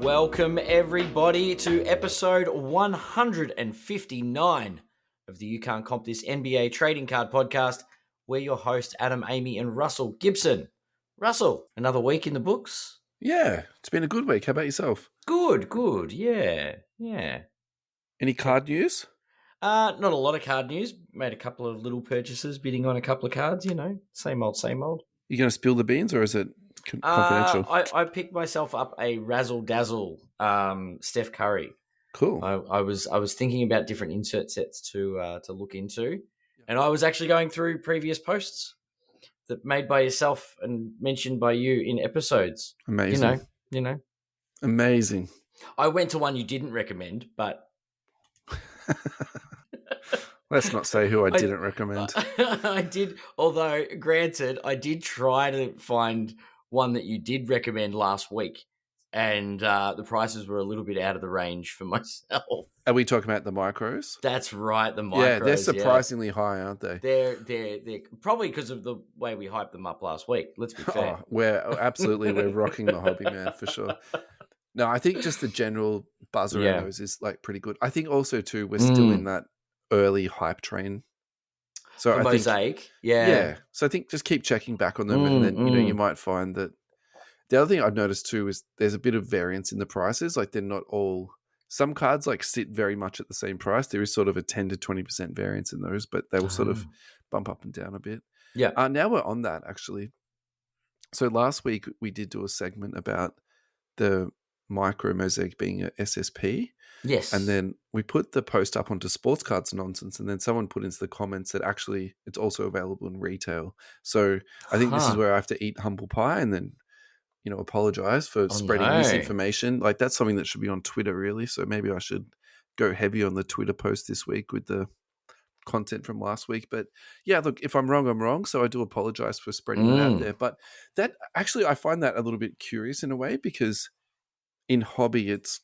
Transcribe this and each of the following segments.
Welcome, everybody, to episode 159 of the You Can't Comp This NBA Trading Card Podcast. We're your hosts, Adam, Amy, and Russell Gibson. Russell, another week in the books? Yeah, it's been a good week. How about yourself? Good. Yeah. Any card news? Not a lot of card news. Made a couple of little purchases, bidding on a couple of cards, same old. You going to spill the beans or is it confidential? I picked myself up a Razzle Dazzle Steph Curry. Cool. I was thinking about different insert sets to look into, and I was actually going through previous posts that made by yourself and mentioned by you in episodes. Amazing. You know. Amazing. I went to one you didn't recommend, but let's not say who I didn't recommend. I did, although granted, I did try to find one that you did recommend last week, and the prices were a little bit out of the range for myself. Are we talking about the micros? That's right, the micros. Yeah, they're surprisingly high, aren't they? They're probably because of the way we hyped them up last week. Let's be fair. We're rocking the hobby, man, for sure. No, I think just the general buzz around those is like pretty good. I think also too we're still in that early hype train. So for I Mosaic, think, yeah. So I think just keep checking back on them, and then you might find that. The other thing I've noticed too is there's a bit of variance in the prices. Like they're not all. Some cards like sit very much at the same price. There is sort of a 10 to 20% variance in those, but they will sort of bump up and down a bit. Yeah. Now we're on that actually. So last week we did do a segment about the micro Mosaic being a SSP. Yes. And then we put the post up onto Sports Cards Nonsense, and then someone put into the comments that actually it's also available in retail. So I think this is where I have to eat humble pie and then, apologize for spreading misinformation. Like that's something that should be on Twitter really. So maybe I should go heavy on the Twitter post this week with the content from last week. But yeah, look, if I'm wrong, I'm wrong. So I do apologize for spreading that out there. But that actually, I find that a little bit curious in a way because in hobby, it's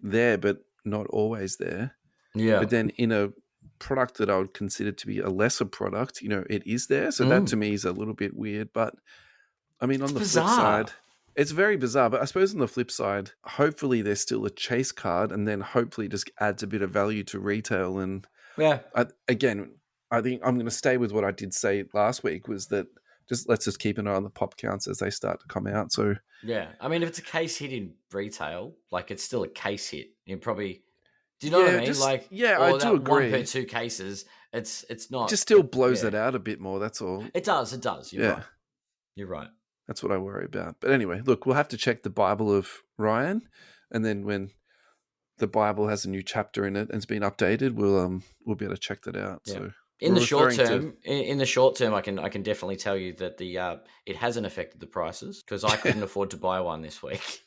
there, but not always there. Yeah. But then in a product that I would consider to be a lesser product, it is there. So that to me is a little bit weird. But I mean, on the flip side, it's very bizarre. But I suppose on the flip side, hopefully there's still a chase card, and then hopefully it just adds a bit of value to retail. And I think I'm going to stay with what I did say last week was that let's just keep an eye on the pop counts as they start to come out. So yeah, I mean, if it's a case hit in retail, like it's still a case hit. You probably, do you know what I mean? I do agree. 1 per 2 cases, it's not. It just still blows it out a bit more. That's all. It does. You're right. That's what I worry about. But anyway, look, we'll have to check the Bible of Ryan, and then when the Bible has a new chapter in it and it's been updated, we'll be able to check that out. Yeah. So. In the short term, I can definitely tell you that it hasn't affected the prices because I couldn't afford to buy one this week.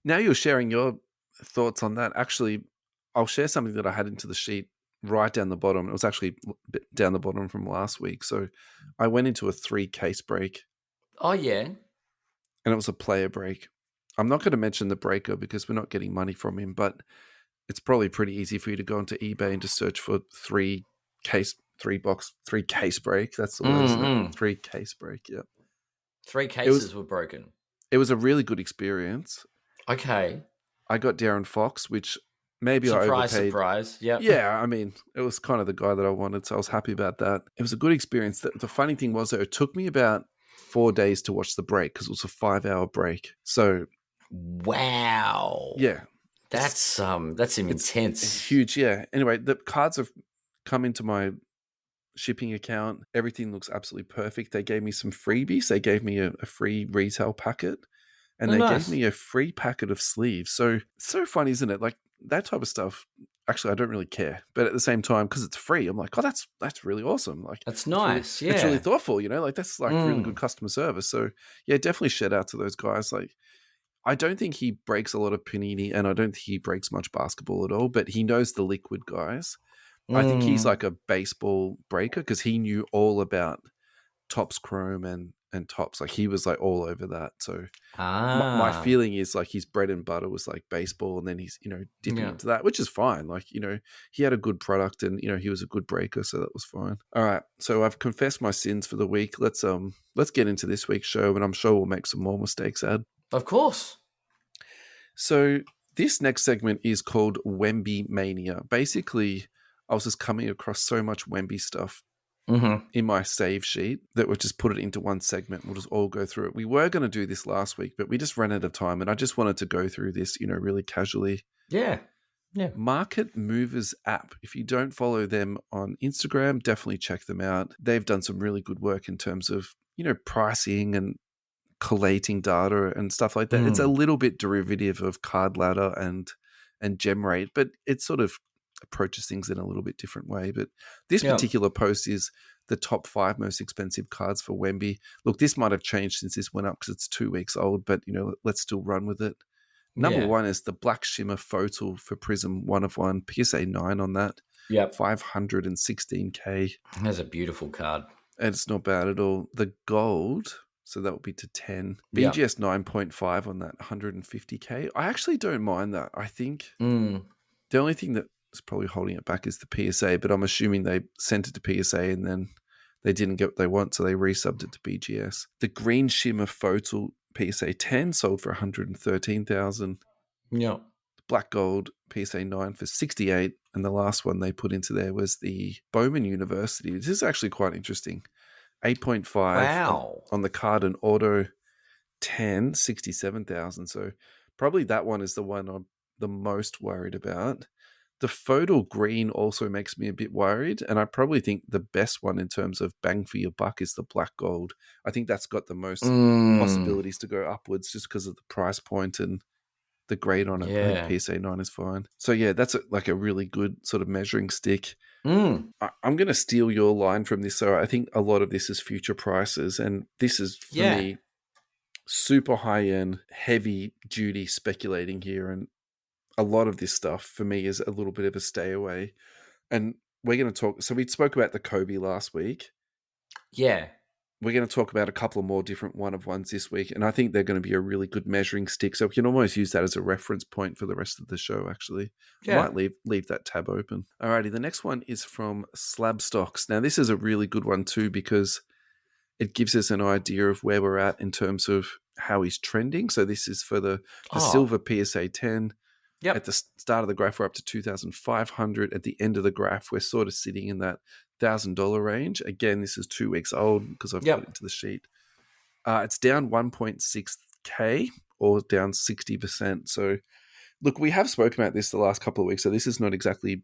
Now you're sharing your thoughts on that. Actually, I'll share something that I had into the sheet right down the bottom. It was actually down the bottom from last week. So I went into a 3-case break. Oh yeah, and it was a player break. I'm not going to mention the breaker because we're not getting money from him, but it's probably pretty easy for you to go onto eBay and just search for 3-case break. That's the word, isn't it? 3-case break, yeah. 3 cases were broken. It was a really good experience. Okay. I got Darren Fox, which maybe I overpaid. Surprise. Yeah. Yeah, I mean, it was kind of the guy that I wanted, so I was happy about that. It was a good experience. The funny thing was that it took me about 4 days to watch the break because it was a 5-hour break. So wow. Yeah. That's intense. It's huge, yeah. Anyway, the cards have come into my shipping account. Everything looks absolutely perfect. They gave me some freebies. They gave me a free retail packet, and they gave me a free packet of sleeves. So it's so fun, isn't it? Like that type of stuff. Actually, I don't really care, but at the same time, because it's free, I'm like, oh, that's really awesome. Like that's nice. It's really thoughtful. Like that's like really good customer service. So yeah, definitely shout out to those guys. Like, I don't think he breaks a lot of Panini, and I don't think he breaks much basketball at all. But he knows the liquid guys. I think he's like a baseball breaker because he knew all about Topps Chrome and and Topps. Like he was like all over that. So my Ah, feeling is like his bread and butter was like baseball, and then he's dipping yeah. into that, which is fine. Like he had a good product, and he was a good breaker, so that was fine. All right, so I've confessed my sins for the week. Let's get into this week's show, and I'm sure we'll make some more mistakes, Ad. Of course. So this next segment is called Wemby Mania. Basically, I was just coming across so much Wemby stuff in my save sheet that we'll just put it into one segment. We'll just all go through it. We were going to do this last week, but we just ran out of time, and I just wanted to go through this, really casually. Yeah. Market Movers app. If you don't follow them on Instagram, definitely check them out. They've done some really good work in terms of, pricing and collating data and stuff like that. It's a little bit derivative of Card Ladder and GemRate, but it sort of approaches things in a little bit different way. But this particular post is the top 5 most expensive cards for Wemby. Look, this might have changed since this went up because it's 2 weeks old, but let's still run with it. Number 1 is the Black Shimmer Photo for Prism 1 of 1, PSA 9 on that. Yep. 516K. That's a beautiful card. And it's not bad at all. The gold, so that would be to 10. BGS 9.5 on that, 150K. I actually don't mind that. I think the only thing that is probably holding it back is the PSA, but I'm assuming they sent it to PSA and then they didn't get what they want, so they resubbed it to BGS. The Green Shimmer Photo PSA 10 sold for 113,000. Yeah. Black Gold PSA 9 for 68, and the last one they put into there was the Bowman University. This is actually quite interesting. 8.5 on the card and auto 10, 67,000. So probably that one is the one I'm the most worried about. The Photo Green also makes me a bit worried, and I probably think the best one in terms of bang for your buck is the Black Gold. I think that's got the most possibilities to go upwards just because of the price point and the grade on it. I think PSA 9 is fine. So yeah, that's like a really good sort of measuring stick. I'm going to steal your line from this. So I think a lot of this is future prices, and this is for me super high end, heavy duty speculating here, and a lot of this stuff for me is a little bit of a stay away. And we're going to talk. So we spoke about the Kobe last week. Yeah. We're going to talk about a couple of more different one of ones this week, and I think they're going to be a really good measuring stick. So we can almost use that as a reference point for the rest of the show, actually. Yeah. I might leave that tab open. Alrighty, the next one is from Slab Stocks. Now, this is a really good one too because it gives us an idea of where we're at in terms of how he's trending. So this is for the silver PSA 10. Yep. At the start of the graph, we're up to 2,500. At the end of the graph, we're sort of sitting in that $1,000 range. Again, this is 2 weeks old because I've put it into the sheet. It's down 1.6K or down 60%. So, look, we have spoken about this the last couple of weeks, so this is not exactly...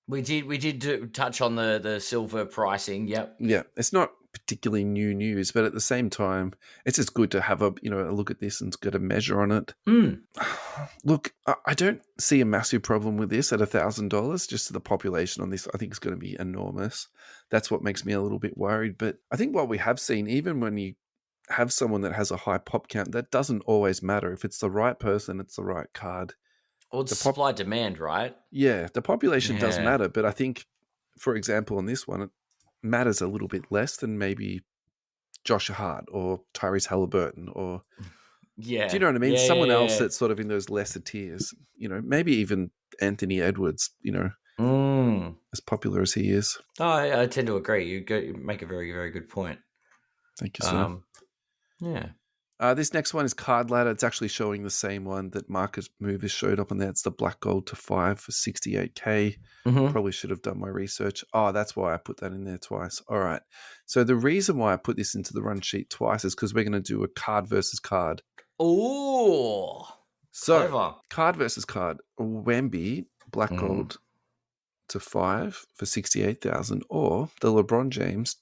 We did touch on the silver pricing, yep. Yeah, it's not particularly new news, but at the same time, it's just good to have a look at this and get a measure on it. Look, I don't see a massive problem with this at $1,000. Just the population on this, I think, is going to be enormous. That's what makes me a little bit worried. But I think what we have seen, even when you have someone that has a high pop count, that doesn't always matter. If it's the right person, it's the right card. Or it's supply demand, right? Yeah, the population does matter, but I think, for example, on this one, it matters a little bit less than maybe Josh Hart or Tyrese Halliburton or... Yeah. Do you know what I mean? Someone else that's sort of in those lesser tiers, maybe even Anthony Edwards, as popular as he is. Oh, I tend to agree. You make a very, very good point. Thank you, sir. Yeah. This next one is Card Ladder. It's actually showing the same one that Market Movers showed up on there. It's the Black Gold to 5 for 68K. Probably should have done my research. Oh, that's why I put that in there twice. All right. So the reason why I put this into the run sheet twice is because we're going to do a card versus card. Oh, so clever. Card versus card. Wemby Black Gold to 5 for 68,000, or the LeBron James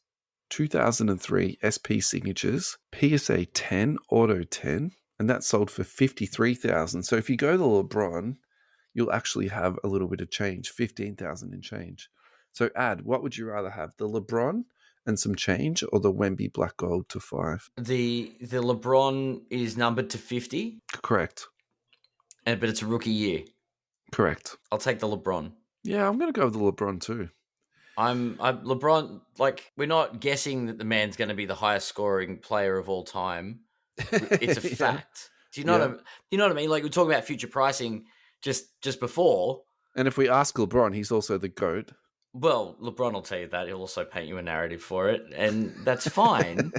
2003 SP signatures PSA 10 auto 10, and that sold for 53,000. So if you go the LeBron, you'll actually have a little bit of change, 15,000 in change. So what would you rather have, the LeBron and some change, or the Wemby Black Gold to 5? The LeBron is numbered to 50? Correct. But it's a rookie year? Correct. I'll take the LeBron. Yeah, I'm going to go with the LeBron too. I'm LeBron. Like, we're not guessing that the man's going to be the highest scoring player of all time. It's a Yeah. fact. Do you know what I mean? Like, we're talking about future pricing just before. And if we ask LeBron, he's also the GOAT. Well, LeBron will tell you that. He'll also paint you a narrative for it, and that's fine.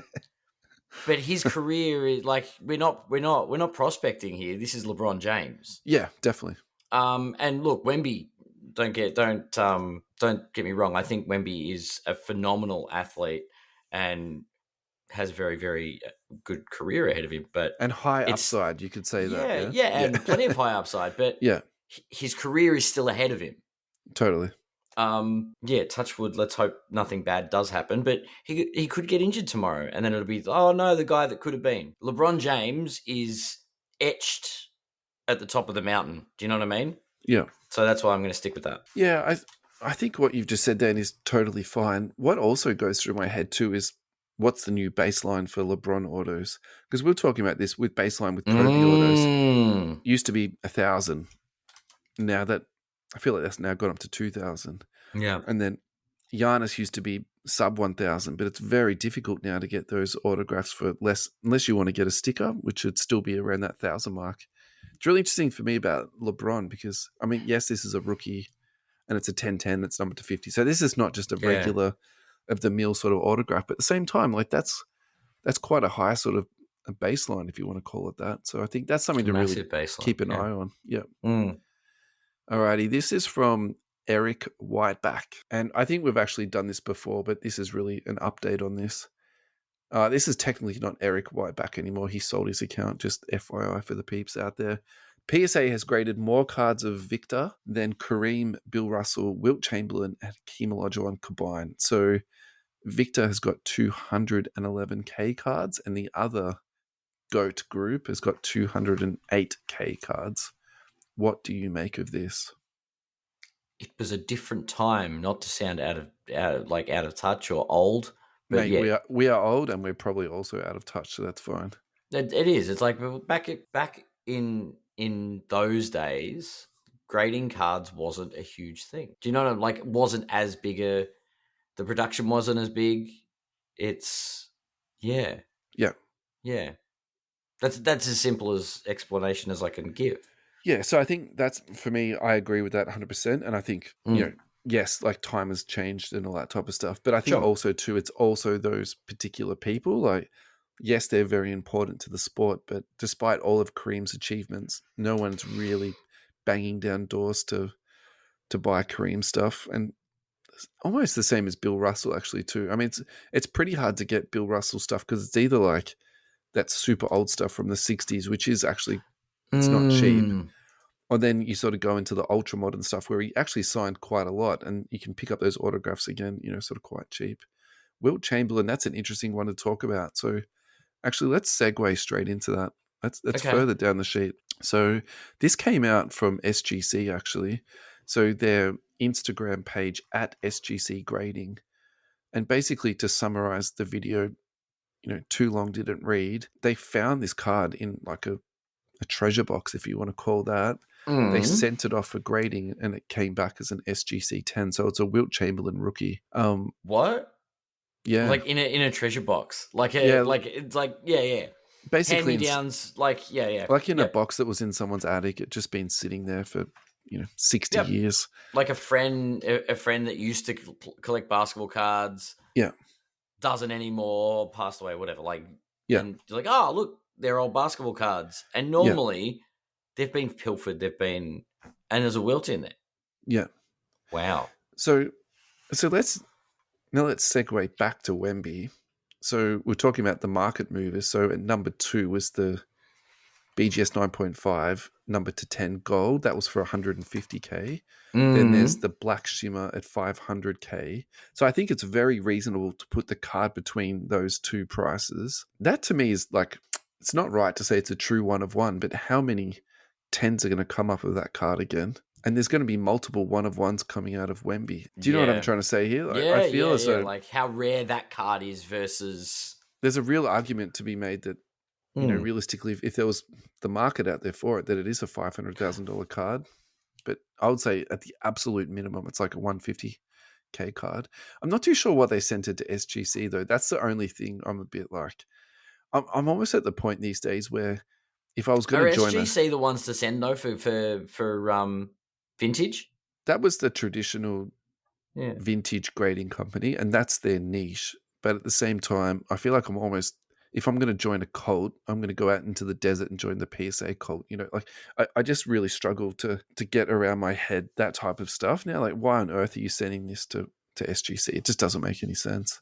But his career is like, we're not prospecting here. This is LeBron James. Yeah, definitely. And look, Wemby, don't get me wrong. I think Wemby is a phenomenal athlete and has a very, very good career ahead of him. But And high upside, you could say that. Yeah, and plenty of high upside. But yeah, his career is still ahead of him. totally. Touch wood. Let's hope nothing bad does happen. But he could get injured tomorrow, and then it'll be, oh no, the guy that could have been. LeBron James is etched at the top of the mountain. Do you know what I mean? Yeah. So that's why I'm going to stick with that. Yeah, I think what you've just said, Dan, is totally fine. What also goes through my head too is what's the new baseline for LeBron autos? Because we were talking about this with baseline with Kobe autos. Used to be 1,000. Now that I feel like that's now gone up to 2,000. Yeah. And then Giannis used to be sub 1,000, but it's very difficult now to get those autographs for less, unless you want to get a sticker, which would still be around that 1,000 mark. It's really interesting for me about LeBron because, I mean, yes, this is a rookie and it's a 10-10 that's numbered to 50. So this is not just a regular of the mill sort of autograph, but at the same time, like that's quite a high sort of a baseline, if you want to call it that. So I think that's something to really keep an eye on. Yeah. Alrighty, this is from Eric Whiteback. And I think we've actually done this before, but this is really an update on this. This is technically not Eric Whiteback anymore. He sold his account, just FYI for the peeps out there. PSA has graded more cards of Victor than Kareem, Bill Russell, Wilt Chamberlain, and Hakeem Olajuwon combined. So Victor has got 211K cards, and the other GOAT group has got 208K cards. What do you make of this? It was a different time, not to sound out of touch or old. But mate, we are old, and we're probably also out of touch, so that's fine. It is. It's like back in those days, grading cards wasn't a huge thing. Do you know what I mean? Like, it wasn't as big the production wasn't as big. It's yeah. That's as simple as explanation as I can give. Yeah, so I think that's, for me, I agree with that 100%. And I think, yes, like time has changed and all that type of stuff. But I think also, too, it's also those particular people. Like, yes, they're very important to the sport, but despite all of Kareem's achievements, no one's really banging down doors to buy Kareem stuff. And it's almost the same as Bill Russell, actually, too. I mean, it's pretty hard to get Bill Russell stuff because it's either like that super old stuff from the 60s, which is actually, it's not cheap. Or then you sort of go into the ultra modern stuff where he actually signed quite a lot and you can pick up those autographs again, sort of quite cheap. Wilt Chamberlain, that's an interesting one to talk about. So actually, let's segue straight into that. That's further down the sheet. So this came out from SGC, actually. So their Instagram page at SGC Grading. And basically, to summarize the video, too long didn't read, they found this card in like a treasure box, if you want to call that. They sent it off for grading and it came back as an SGC 10. So it's a Wilt Chamberlain rookie. What? Yeah. Like in a treasure box. Basically hand-me-downs, like a box that was in someone's attic. It just been sitting there for 60 years. Like a friend that used to collect basketball cards. Yeah. Doesn't anymore, passed away, whatever. And you're like, oh, look, they're old basketball cards. And normally they've been pilfered, and there's a Wilt in there. Yeah. Wow. So let's segue back to Wemby. So we're talking about the market movers. So at number 2 was the BGS 9.5, number to 10 gold. That was for 150K. Then there's the black shimmer at 500K. So I think it's very reasonable to put the card between those two prices. That to me is like, it's not right to say it's a true one of one, but how many 10s are going to come up with that card again? And there's going to be multiple one of ones coming out of Wemby. Do you know what I'm trying to say here? I feel as though like how rare that card is versus. There's a real argument to be made that, realistically, if there was the market out there for it, that it is a $500,000 card. But I would say at the absolute minimum, it's like a $150K 25K card. I'm not too sure why they sent it to SGC though. That's the only thing I'm a bit like. I'm almost at the point these days where if I was going Are to join SGC the ones to send though for vintage? that was the traditional Yeah. vintage grading company, and that's their niche. But at the same time, I feel like I'm almost, if I'm going to join a cult, I'm going to go out into the desert and join the PSA cult. You know, like I just really struggle to get around my head that type of stuff now. Like, why on earth are you sending this to SGC? It just doesn't make any sense.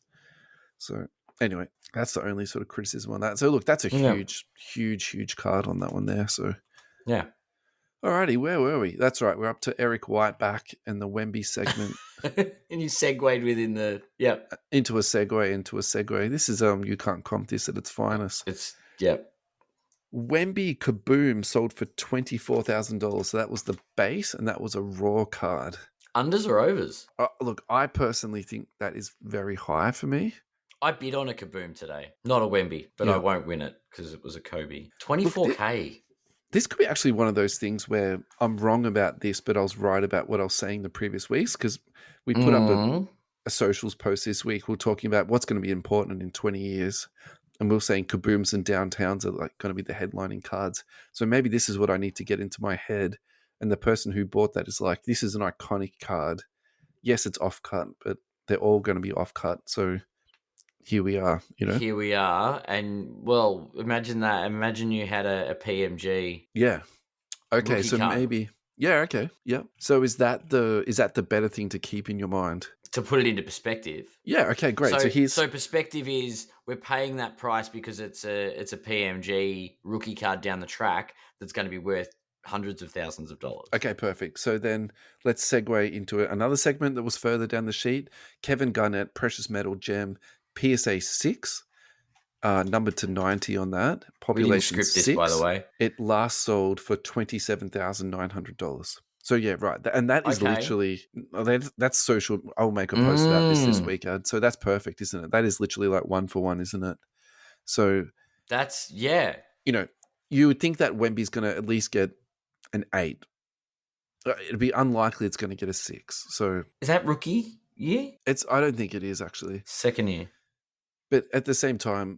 So anyway, that's the only sort of criticism on that. So look, that's a huge card on that one there. So yeah. Alrighty, where were we? That's right, we're up to Eric White back and the Wemby segment. And you segued within the into a segue. This is you can't comp this at its finest. It's Wemby Kaboom sold for $24,000. So that was the base, and that was a raw card. Unders or overs? Look, I personally think that is very high for me. I bid on a Kaboom today, not a Wemby, but I won't win it because it was a Kobe. 24K. This could be actually one of those things where I'm wrong about this, but I was right about what I was saying the previous weeks, because we put up a socials post this week. We're talking about what's going to be important in 20 years. And we were saying Kabooms and downtowns are like going to be the headlining cards. So maybe this is what I need to get into my head. And the person who bought that is like, this is an iconic card. Yes, it's off cut, but they're all going to be off cut. So here we are, you know. Here we are, and well, imagine that. Imagine you had a PMG. Yeah. Okay, so card. maybe. Yeah. Okay. Yeah. So is that the better thing to keep in your mind? To put it into perspective. Yeah. Okay. Great. So perspective is we're paying that price because it's a PMG rookie card down the track that's going to be worth hundreds of thousands of dollars. Okay, perfect. So then let's segue into another segment that was further down the sheet. Kevin Garnett, Precious Metal Gem, PSA 6, numbered to 90 on that. Population we didn't script 6. This, by the way. It last sold for $27,900. So yeah, right. And that is literally, that's social. I'll make a post about this weekend. So that's perfect, isn't it? That is literally like 1-for-1, isn't it? So that's, yeah. You know, you would think that Wemby's going to at least get an 8. It'd be unlikely it's going to get a 6. So is that rookie year? I don't think it is actually. Second year. But at the same time,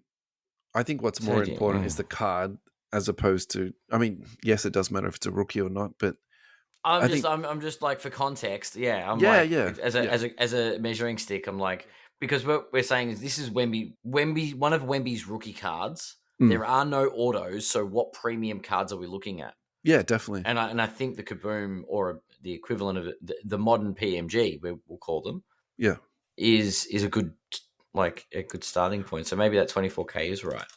I think what's more important is the card as opposed to, I mean, yes, it does matter if it's a rookie or not, but I'm just like, for context, as a measuring stick, I'm like, because what we're saying is this is Wemby, one of Wemby's rookie cards. There are no autos, so what premium cards are we looking at? Yeah, definitely. And I think the Kaboom, or the equivalent of it, the modern PMG, we'll call them, is a good starting point. So maybe that 24K is right.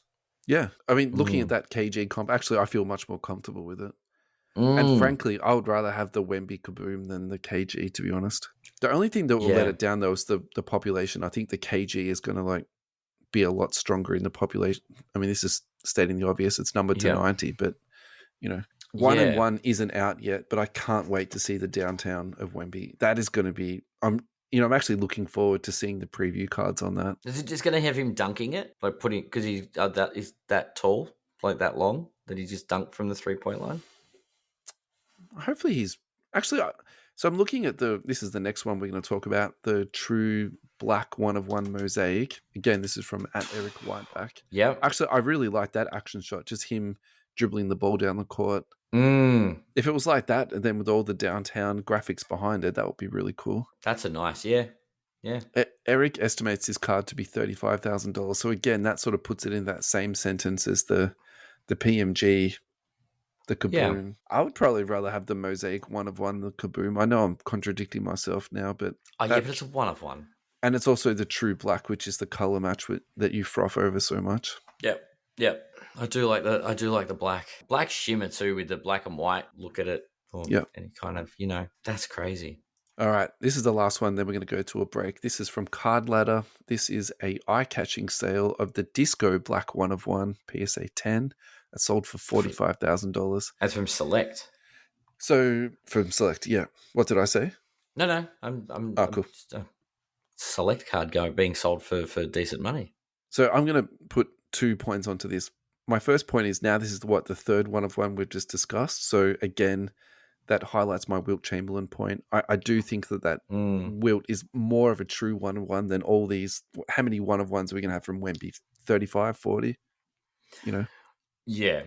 Yeah, I mean, looking at that KG comp, actually, I feel much more comfortable with it. And frankly, I would rather have the Wemby Kaboom than the KG, to be honest. The only thing that will let it down, though, is the population. I think the KG is going to be a lot stronger in the population. I mean, this is stating the obvious. It's numbered to 90, but you know, 1 and 1 isn't out yet. But I can't wait to see the downtown of Wemby. That is going to be. I'm actually looking forward to seeing the preview cards on that. Is it just going to have him dunking it, like putting, because he's that tall, like that long, that he just dunked from the 3-point line? Hopefully he's actually. So I'm looking at this is the next one we're going to talk about, the true black 1-of-1 mosaic. Again, this is from @Eric Whiteback. Yeah. Actually, I really like that action shot. Just him dribbling the ball down the court. If it was like that, and then with all the downtown graphics behind it, that would be really cool. That's a nice, yeah. Eric estimates his card to be $35,000. So again, that sort of puts it in that same sentence as the PMG, the Kaboom. Yeah. I would probably rather have the Mosaic 1-of-1, the Kaboom. I know I'm contradicting myself now, but but it's a 1-of-1, and it's also the true black, which is the color match that you froth over so much. Yep. I do like the black shimmer too, with the black and white look at it. Any kind of, that's crazy. All right, this is the last one. Then we're going to go to a break. This is from Card Ladder. This is a eye-catching sale of the Disco Black 1-of-1 PSA 10. That sold for $45,000. That's from Select. So from Select, yeah. What did I say? No. I'm cool. Just a Select card being sold for decent money. So I'm going to put 2 points onto this. My first point is, now this is the third 1-of-1 we've just discussed. So again, that highlights my Wilt Chamberlain point. I do think that Wilt is more of a true one-of-one than all these. How many one-of-ones are we going to have from Wemby? 35, 40? You know? Yeah.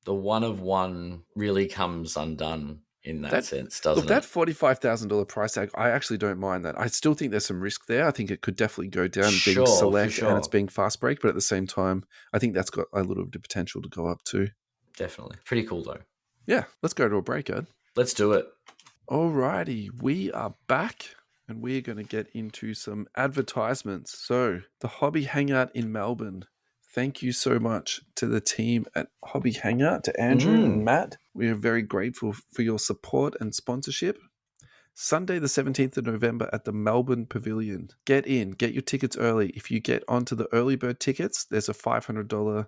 The one-of-one really comes undone in that sense, doesn't it? Look, that $45,000 price tag, I actually don't mind that. I still think there's some risk there. I think it could definitely go down being select and it's being fast break, but at the same time, I think that's got a little bit of potential to go up too. Definitely. Pretty cool though. Yeah, let's go to a break, Ed. Let's do it. Alrighty, we are back and we're going to get into some advertisements. So, the Hobby Hangout in Melbourne. Thank you so much to the team at Hobby Hangout, to Andrew and Matt. We are very grateful for your support and sponsorship. Sunday, the 17th of November at the Melbourne Pavilion. Get in, get your tickets early. If you get onto the early bird tickets, there's a $500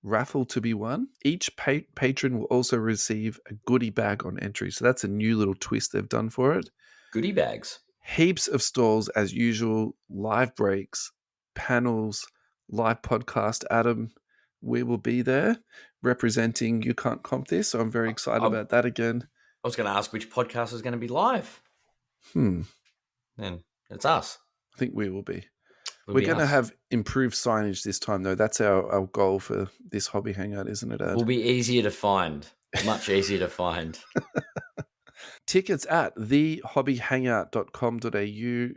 raffle to be won. Each patron will also receive a goodie bag on entry. So that's a new little twist they've done for it. Goodie bags. Heaps of stalls as usual, live breaks, panels, live podcast. Adam, we will be there representing You Can't Comp This. So I'm very excited about that again. I was going to ask which podcast is going to be live. Then it's us. I think we will be. We're going to have improved signage this time, though. That's our goal for this Hobby Hangout, isn't it, Ad? Will be easier to find. Much easier to find. Tickets at thehobbyhangout.com.au.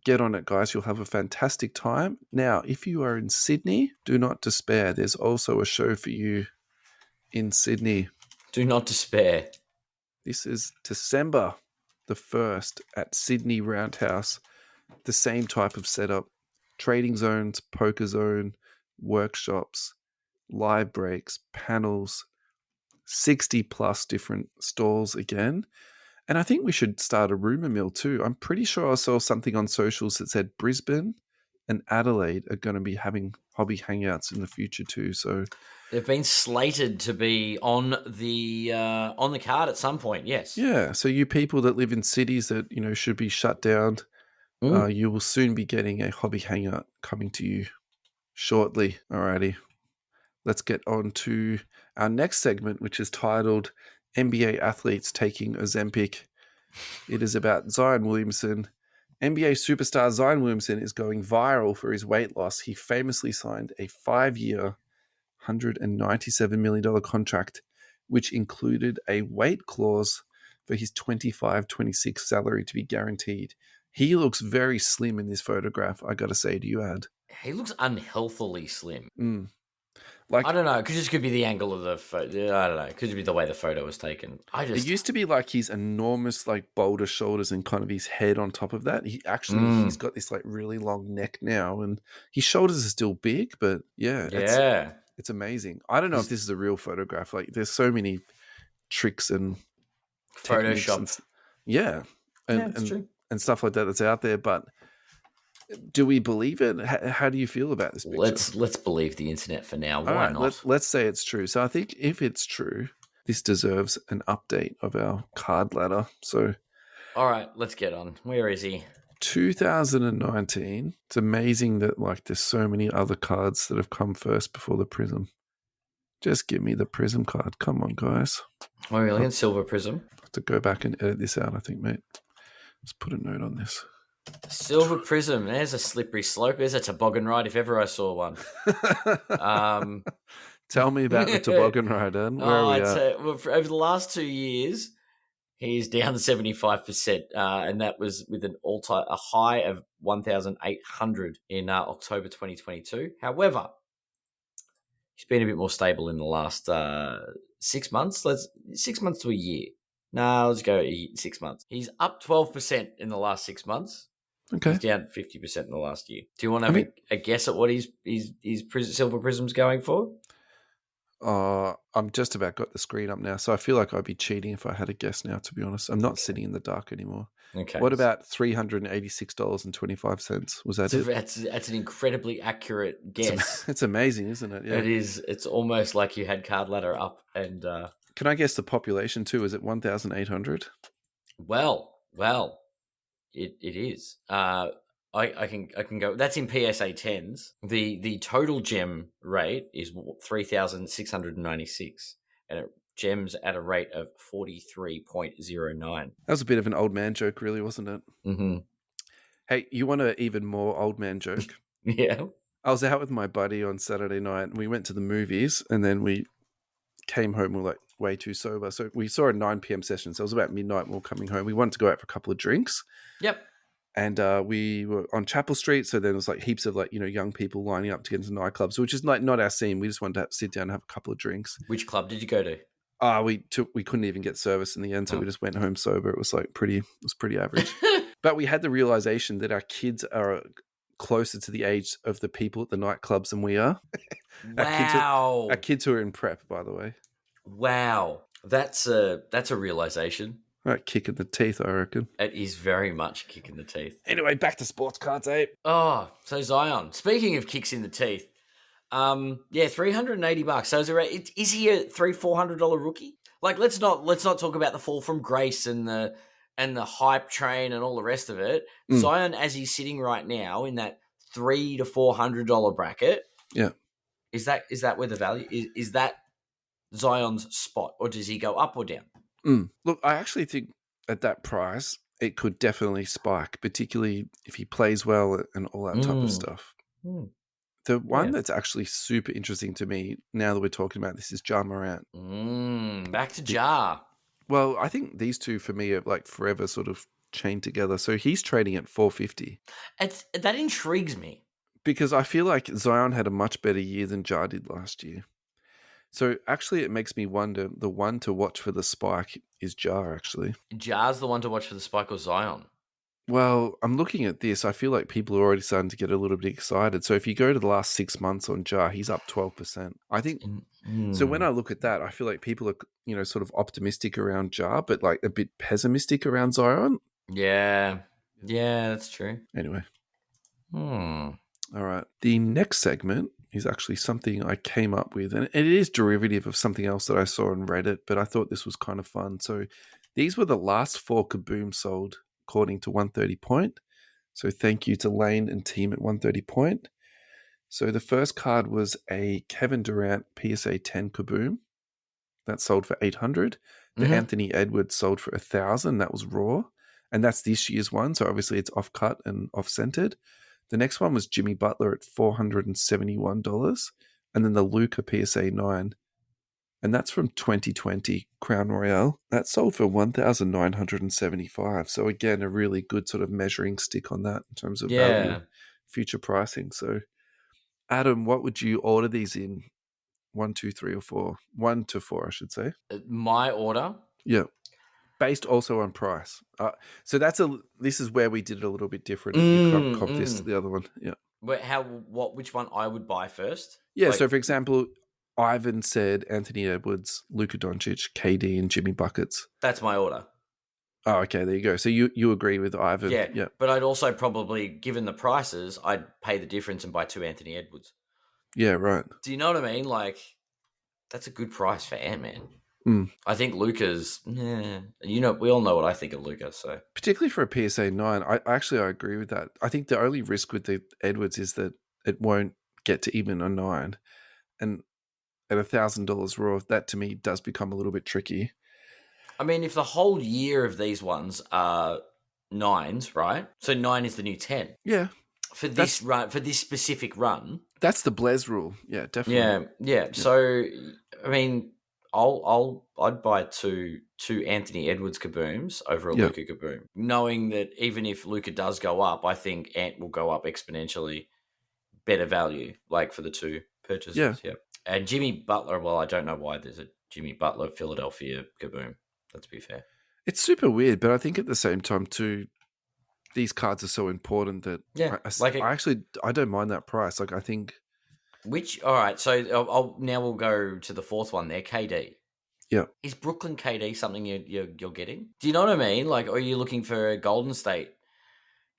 Get on it, guys. You'll have a fantastic time. Now, if you are in Sydney, do not despair. There's also a show for you in Sydney. Do not despair. This is December the 1st at Sydney Roundhouse. The same type of setup. Trading zones, poker zone, workshops, live breaks, panels, 60 plus different stalls again. And I think we should start a rumour mill too. I'm pretty sure I saw something on socials that said Brisbane and Adelaide are going to be having hobby hangouts in the future too. So they've been slated to be on the card at some point. Yes. Yeah. So you people that live in cities that should be shut down, you will soon be getting a hobby hangout coming to you shortly. Alrighty. Let's get on to our next segment, which is titled NBA Athletes Taking Ozempic. It is about Zion Williamson. NBA superstar Zion Williamson is going viral for his weight loss. He famously signed a 5-year, $197 million contract, which included a weight clause for his 25-26 salary to be guaranteed. He looks very slim in this photograph, I got to say to you, Ad. He looks unhealthily slim. I don't know. It just could be the angle of the photo. I don't know. It could be the way the photo was taken. It used to be like his enormous, boulder shoulders and kind of his head on top of that. He's got this really long neck now, and his shoulders are still big, but it's amazing. I don't know if this is a real photograph. There's so many tricks and Photoshop. It's true. And stuff like that that's out there, but do we believe it? How do you feel about this picture? Let's believe the internet for now. Why not? Let's say it's true. So I think if it's true, this deserves an update of our card ladder. So, all right, let's get on. Where is he? 2019. It's amazing that there's so many other cards that have come first before the Prism. Just give me the Prism card. Come on, guys. Oh, really? And Silver Prism? I have to go back and edit this out, I think, mate. Let's put a note on this. Silver Prism. There's a slippery slope. There's a toboggan ride if ever I saw one. Tell me about the toboggan ride, Dan. Where are we at? Over the last 2 years, he's down to 75%, and that was with a high of 1,800 in October 2022. However, he's been a bit more stable in the last 6 months. 6 months to a year. Let's go 6 months. He's up 12% in the last 6 months. Okay. He's down 50% in the last year. Do you want to have a guess at what his Silver Prism's going for? I'm just about got the screen up now, so I feel like I'd be cheating if I had a guess now, to be honest. I'm not sitting in the dark anymore. Okay. What about $386.25? Was that it? That's an incredibly accurate guess. It's amazing, isn't it? Yeah. It is. It's almost like you had card ladder up and... Can I guess the population too? Is it 1,800? Well, it is. I can go. That's in PSA 10s. The total gem rate is 3,696, and it gems at a rate of 43.09. That was a bit of an old man joke, really, wasn't it? Mm-hmm. Hey, you want an even more old man joke? Yeah. I was out with my buddy on Saturday night, and we went to the movies, and then we came home. We were like way too sober, so we saw a 9 p.m. session. So it was about midnight. We were coming home. We wanted to go out for a couple of drinks. Yep. And we were on Chapel Street, so there was like heaps of like young people lining up to get into nightclubs, which is like not our scene. We just wanted to sit down and have a couple of drinks. Which club did you go to? We couldn't even get service in the end, so we just went home sober. It was pretty average. But we had the realization that our kids are closer to the age of the people at the nightclubs than we are. Wow. Our kids who are in prep, by the way. Wow. That's a realization. Right, kick in the teeth, I reckon. It is very much a kick in the teeth. Anyway, back to sports cards, eh? Oh, so Zion. Speaking of kicks in the teeth, $380. So is he a $400 rookie? Like, let's not talk about the fall from grace and the hype train and all the rest of it. Zion, as he's sitting right now in that $300 to $400 bracket. Yeah. Is that where the value is that Zion's spot, or does he go up or down? Look, I actually think at that price, it could definitely spike, particularly if he plays well and all that type of stuff. The one that's actually super interesting to me, now that we're talking about this, is Ja Morant. Back to Ja. Well, I think these two, for me, are like forever sort of chained together. So he's trading at $450. That intrigues me. Because I feel like Zion had a much better year than Ja did last year. So actually, it makes me wonder, the one to watch for the spike is Ja, actually. Ja's the one to watch for the spike, or Zion? Well, I'm looking at this. I feel like people are already starting to get a little bit excited. So if you go to the last 6 months on Ja, he's up 12%. I think, so when I look at that, I feel like people are, sort of optimistic around Ja, but like a bit pessimistic around Zion. Yeah. Yeah, that's true. Anyway. All right. The next segment is actually something I came up with, and it is derivative of something else that I saw on Reddit, but I thought this was kind of fun. So these were the last 4 Kaboom sold according to 130 Point. So thank you to Lane and team at 130 Point. So the first card was a Kevin Durant PSA 10 Kaboom. That sold for $800. The Anthony Edwards sold for $1,000. That was raw. And that's this year's one. So obviously it's off-cut and off-centered. The next one was Jimmy Butler at $471. And then the Luka PSA 9. And that's from 2020 Crown Royale. That sold for $1,975. So again, a really good sort of measuring stick on that in terms of value, future pricing. So Adam, what would you order these in? 1, 2, 3, or 4? 1 to 4, I should say. My order? Yeah. Based also on price. So this is where we did it a little bit different. You comp this to the other one. Yeah. But which one I would buy first? Yeah. So for example, Ivan said Anthony Edwards, Luka Doncic, KD, and Jimmy Buckets. That's my order. Oh, okay. There you go. So you agree with Ivan? Yeah. But I'd also probably, given the prices, I'd pay the difference and buy 2 Anthony Edwards. Yeah, right. Do you know what I mean? Like, that's a good price for Ant-Man. I think Luka's, we all know what I think of Luka. So particularly for a PSA 9, I agree with that. I think the only risk with the Edwards is that it won't get to even a 9, and at $1,000 raw, that to me does become a little bit tricky. I mean, if the whole year of these ones are 9s, right? So 9 is the new 10. Yeah. For this run, for this specific run, that's the Blaise rule. Yeah, definitely. Yeah. So, I mean, I'd buy two Anthony Edwards kabooms over a Luka kaboom, knowing that even if Luka does go up, I think Ant will go up exponentially. Better value, like for the 2 purchases. Yeah. And Jimmy Butler. Well, I don't know why there's a Jimmy Butler Philadelphia kaboom. Let's be fair. It's super weird, but I think at the same time too, these cards are so important that I don't mind that price. Like I think. All right, so now we'll go to the 4th one there, KD. Yeah. Is Brooklyn KD something you're getting? Do you know what I mean? Like, are you looking for a Golden State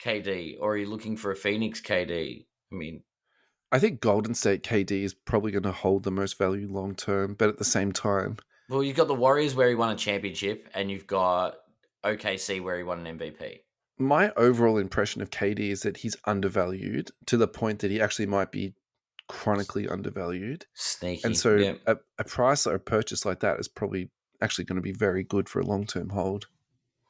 KD, or are you looking for a Phoenix KD? I mean, I think Golden State KD is probably going to hold the most value long term, but at the same time, well, you've got the Warriors where he won a championship, and you've got OKC where he won an MVP. My overall impression of KD is that he's undervalued to the point that he actually might be chronically undervalued. Sneaky. And so yeah. a price or a purchase like that is probably actually going to be very good for a long-term hold.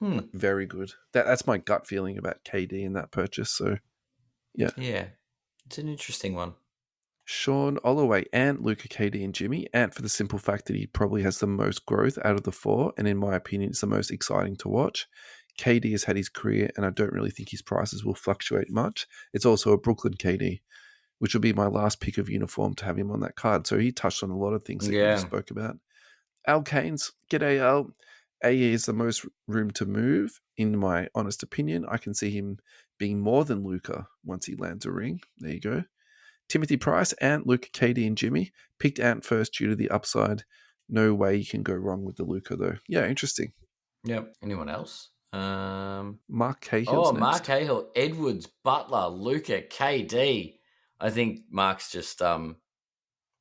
Very good. That's my gut feeling about KD in that purchase. So, yeah. Yeah. It's an interesting one. Sean Holloway, Ant, Luca, KD, and Jimmy. Ant for the simple fact that he probably has the most growth out of the four, and in my opinion, it's the most exciting to watch. KD has had his career, and I don't really think his prices will fluctuate much. It's also a Brooklyn KD, which will be my last pick of uniform to have him on that card. So he touched on a lot of things that you just spoke about. Al Keynes, g'day Al. AE is the most room to move, in my honest opinion. I can see him being more than Luca once he lands a ring. There you go. Timothy Price, Ant, Luca, KD, and Jimmy. Picked Ant first due to the upside. No way you can go wrong with the Luca, though. Yeah, interesting. Yep. Anyone else? Mark Cahill's next. Mark Cahill, Edwards, Butler, Luca, KD. I think Mark's just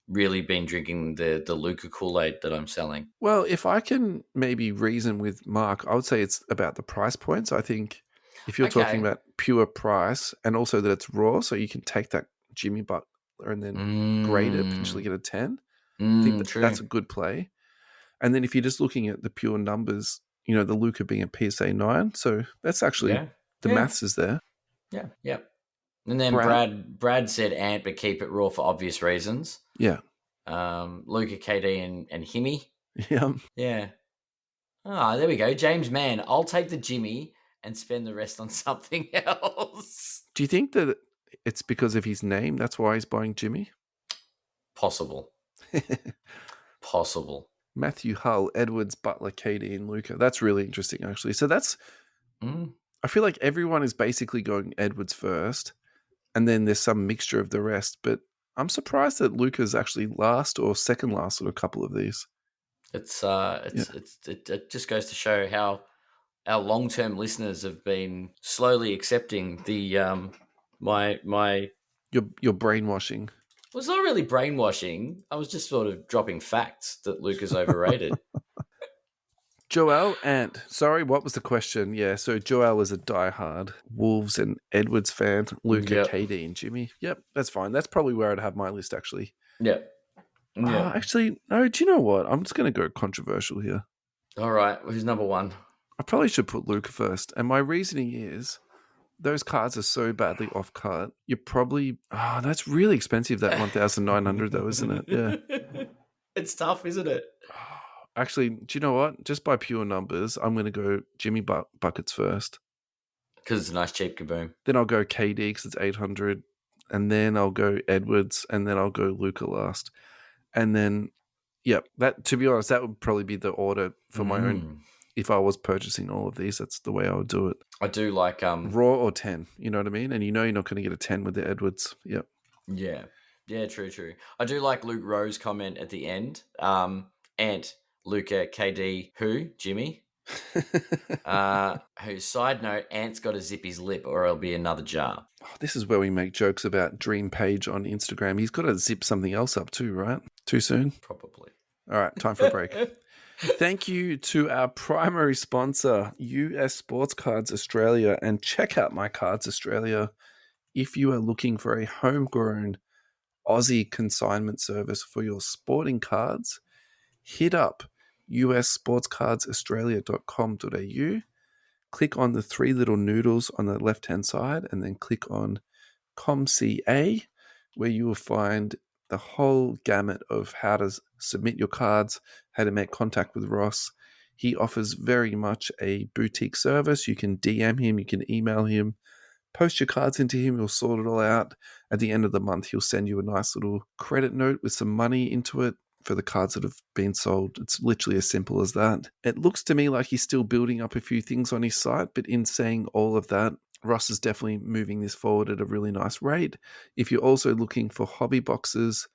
really been drinking the Luca Kool-Aid that I'm selling. Well, if I can maybe reason with Mark, I would say it's about the price points. I think if you're talking about pure price and also that it's raw, so you can take that Jimmy Butler and then grade it, potentially get a 10. I think that's a good play. And then if you're just looking at the pure numbers, you know, the Luca being a PSA 9, so that's actually the maths is there. Yeah, yeah. And then Brad said Ant, but keep it raw for obvious reasons. Yeah. Luca, KD, and Himmy. Yeah. Yeah. Ah, there we go. James Mann. I'll take the Jimmy and spend the rest on something else. Do you think that it's because of his name? That's why he's buying Jimmy? Possible. Possible. Matthew Hull, Edwards, Butler, KD, and Luca. That's really interesting, actually. So that's... I feel like everyone is basically going Edwards first, and then there's some mixture of the rest. But I'm surprised that Luca's actually last or second last on a couple of these. It just goes to show how our long-term listeners have been slowly accepting the your brainwashing. Well, it's not really brainwashing. I was just sort of dropping facts that Luca's overrated. Joel Ant. Sorry, what was the question? Yeah, so Joel is a diehard Wolves and Edwards fan. Luca, KD, and Jimmy. Yep, that's fine. That's probably where I'd have my list, actually. Yep. Actually, no, do you know what? I'm just going to go controversial here. All right. Who's number one? I probably should put Luca first. And my reasoning is those cards are so badly off cut. You're probably... Oh, that's really expensive, that 1,900 though, isn't it? Yeah. It's tough, isn't it? Actually, do you know what? Just by pure numbers, I'm going to go Jimmy Buckets first. Because it's a nice cheap kaboom. Then I'll go KD because it's 800. And then I'll go Edwards. And then I'll go Luca last. And then, that, to be honest, that would probably be the order for my own. If I was purchasing all of these, that's the way I would do it. I do like... raw or 10, you know what I mean? And you know you're not going to get a 10 with the Edwards. Yep. Yeah. Yeah, true. I do like Luke Rowe's comment at the end. Ant, Luca, KD, who? Jimmy? Who, side note, Ant's got to zip his lip or it'll be another jar. Oh, this is where we make jokes about Dream Page on Instagram. He's got to zip something else up too, right? Too soon? Probably. All right, time for a break. Thank you to our primary sponsor, US Sports Cards Australia, and check out My Cards Australia if you are looking for a homegrown Aussie consignment service for your sporting cards. Hit up ussportscardsaustralia.com.au, click on the three little noodles on the left-hand side, and then click on ComCA, where you will find the whole gamut of how to submit your cards, how to make contact with Ross. He offers very much a boutique service. You can DM him, you can email him, post your cards into him, he'll sort it all out. At the end of the month, he'll send you a nice little credit note with some money into it for the cards that have been sold. It's literally as simple as that. It looks to me like he's still building up a few things on his site, but in saying all of that, Ross is definitely moving this forward at a really nice rate. If you're also looking for hobby boxes,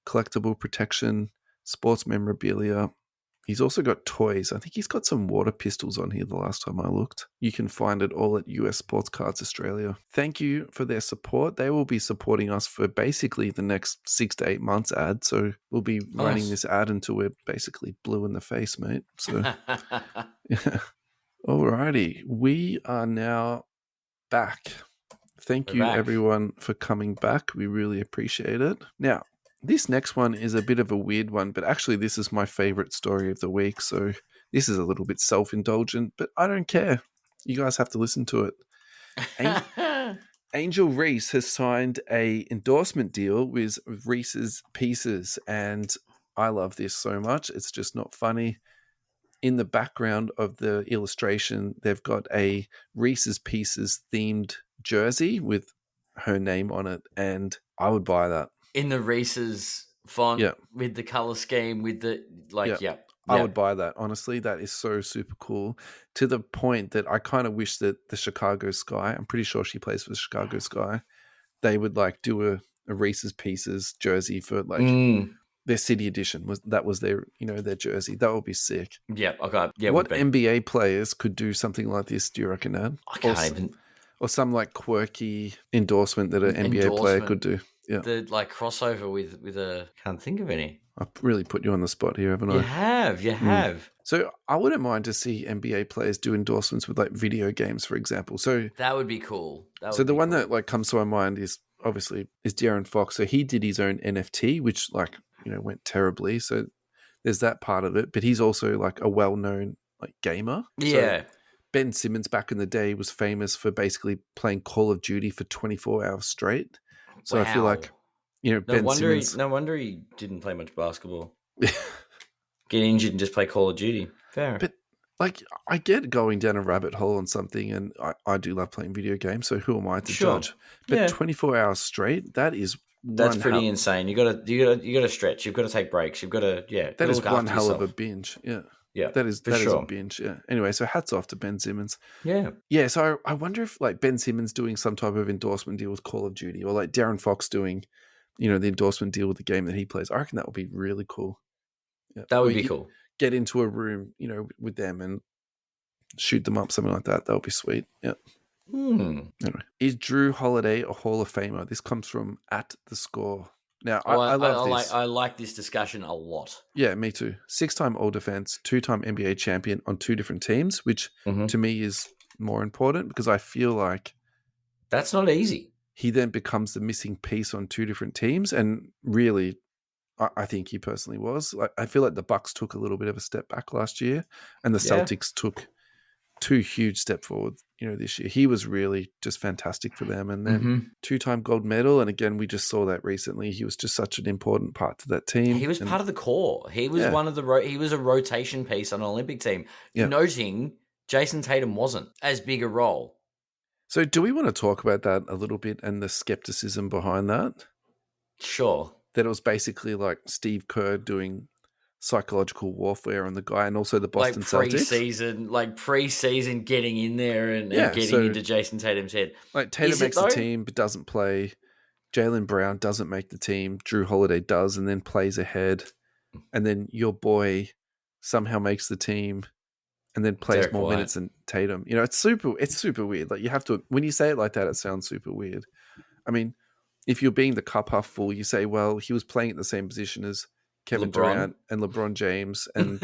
collectible protection, sports memorabilia, he's also got toys. I think he's got some water pistols on here the last time I looked. You can find it all at US Sports Cards Australia. Thank you for their support. They will be supporting us for basically the next 6 to 8 months ad. So we'll be running this ad until we're basically blue in the face, mate. So, yeah. Alrighty. We are now back Thank We're you, back. everyone, for coming back. We really appreciate it. Now, this next one is a bit of a weird one, but actually, this is my favorite story of the week. So this is a little bit self-indulgent, but I don't care. You guys have to listen to it. Angel Reese has signed a endorsement deal with Reese's Pieces, and I love this so much. It's just not funny. In the background of the illustration, they've got a Reese's Pieces themed jersey with her name on it, and I would buy that. In the Reese's font, Yeah. with the color scheme, with the Yeah. I would buy that. Honestly, that is so super cool, to the point that I kind of wish that the Chicago Sky, I'm pretty sure she plays for the Chicago Sky, they would like do a Reese's Pieces jersey for like their city edition. Was their their jersey. That would be sick. Yeah, okay. Yeah, What NBA players could do something like this, do you reckon, Dad? I can't even. Or some like quirky endorsement that an NBA player could do. Yeah. The like crossover with a. Can't think of any. I've really put you on the spot here, haven't I? You have. So I wouldn't mind to see NBA players do endorsements with like video games, for example. So that would be cool. One that like comes to my mind is obviously De'Aaron Fox. So he did his own NFT, which like went terribly. So there's that part of it. But he's also like a well-known like gamer. Yeah. So Ben Simmons back in the day was famous for basically playing Call of Duty for 24 hours straight. So I feel like Ben Simmons. No wonder he didn't play much basketball. Get injured and just play Call of Duty. Fair. But like, I get going down a rabbit hole on something, and I do love playing video games. So who am I to judge? But 24 hours straight, that's pretty insane. You gotta stretch. You've got to take breaks. You've got to That is one hell of a binge. Yeah. Yeah, that is a binge. Yeah. Anyway, so hats off to Ben Simmons. Yeah. Yeah. So I wonder if like Ben Simmons doing some type of endorsement deal with Call of Duty, or like De'Aaron Fox doing, the endorsement deal with the game that he plays. I reckon that would be really cool. Yeah. That would be cool. Get into a room, with them and shoot them up, something like that. That would be sweet. Yeah. Anyway, is Drew Holiday a Hall of Famer? This comes from @thescore. Now, I love this. I like this discussion a lot. Yeah, me too. 6-time All-Defense, 2-time NBA champion on 2 different teams, which to me is more important because I feel like that's not easy. He then becomes the missing piece on 2 different teams, and really, I think he personally was. I feel like the Bucks took a little bit of a step back last year, and the Celtics took 2 huge steps forward, this year. He was really just fantastic for them. And then 2-time gold medal. And again, we just saw that recently. He was just such an important part to that team. He was part of the core. He was one of he was a rotation piece on an Olympic team. Yeah. Noting Jason Tatum wasn't as big a role. So do we want to talk about that a little bit and the skepticism behind that? Sure. That it was basically like Steve Kerr doing psychological warfare on the guy, and also the Boston Celtics. Pre-season getting in there and getting into Jason Tatum's head. Like Tatum makes the team but doesn't play. Jaylen Brown doesn't make the team. Drew Holiday does and then plays ahead. And then your boy somehow makes the team and then plays more minutes than Tatum. It's super weird. Like, you have to, when you say it like that, it sounds super weird. I mean, if you're being the cup half full, you say, well, he was playing at the same position as Kevin Durant and LeBron James, and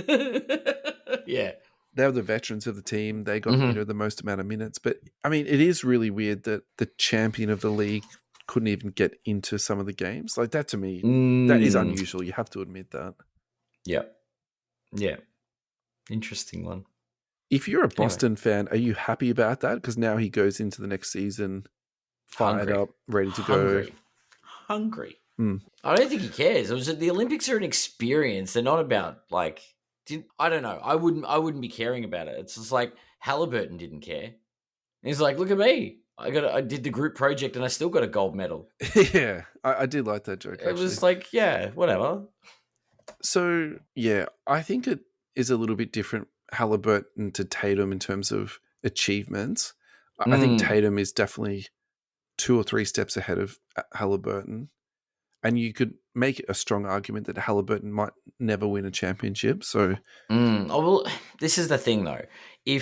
yeah, they're the veterans of the team. They got the most amount of minutes. But I mean, it is really weird that the champion of the league couldn't even get into some of the games. Like, that to me, that is unusual. You have to admit that. Yeah, yeah, interesting one. If you're a Boston fan, are you happy about that? Because now he goes into the next season fired up, ready to go. Hungry. I don't think he cares. The Olympics are an experience. They're not about like, I don't know. I wouldn't be caring about it. It's just like Halliburton didn't care. He's like, look at me. I did the group project and I still got a gold medal. Yeah, I did like that joke. It was like, yeah, whatever. So yeah, I think it is a little bit different, Halliburton to Tatum, in terms of achievements. I think Tatum is definitely 2 or 3 steps ahead of Halliburton. And you could make a strong argument that Halliburton might never win a championship. So, this is the thing, though. Do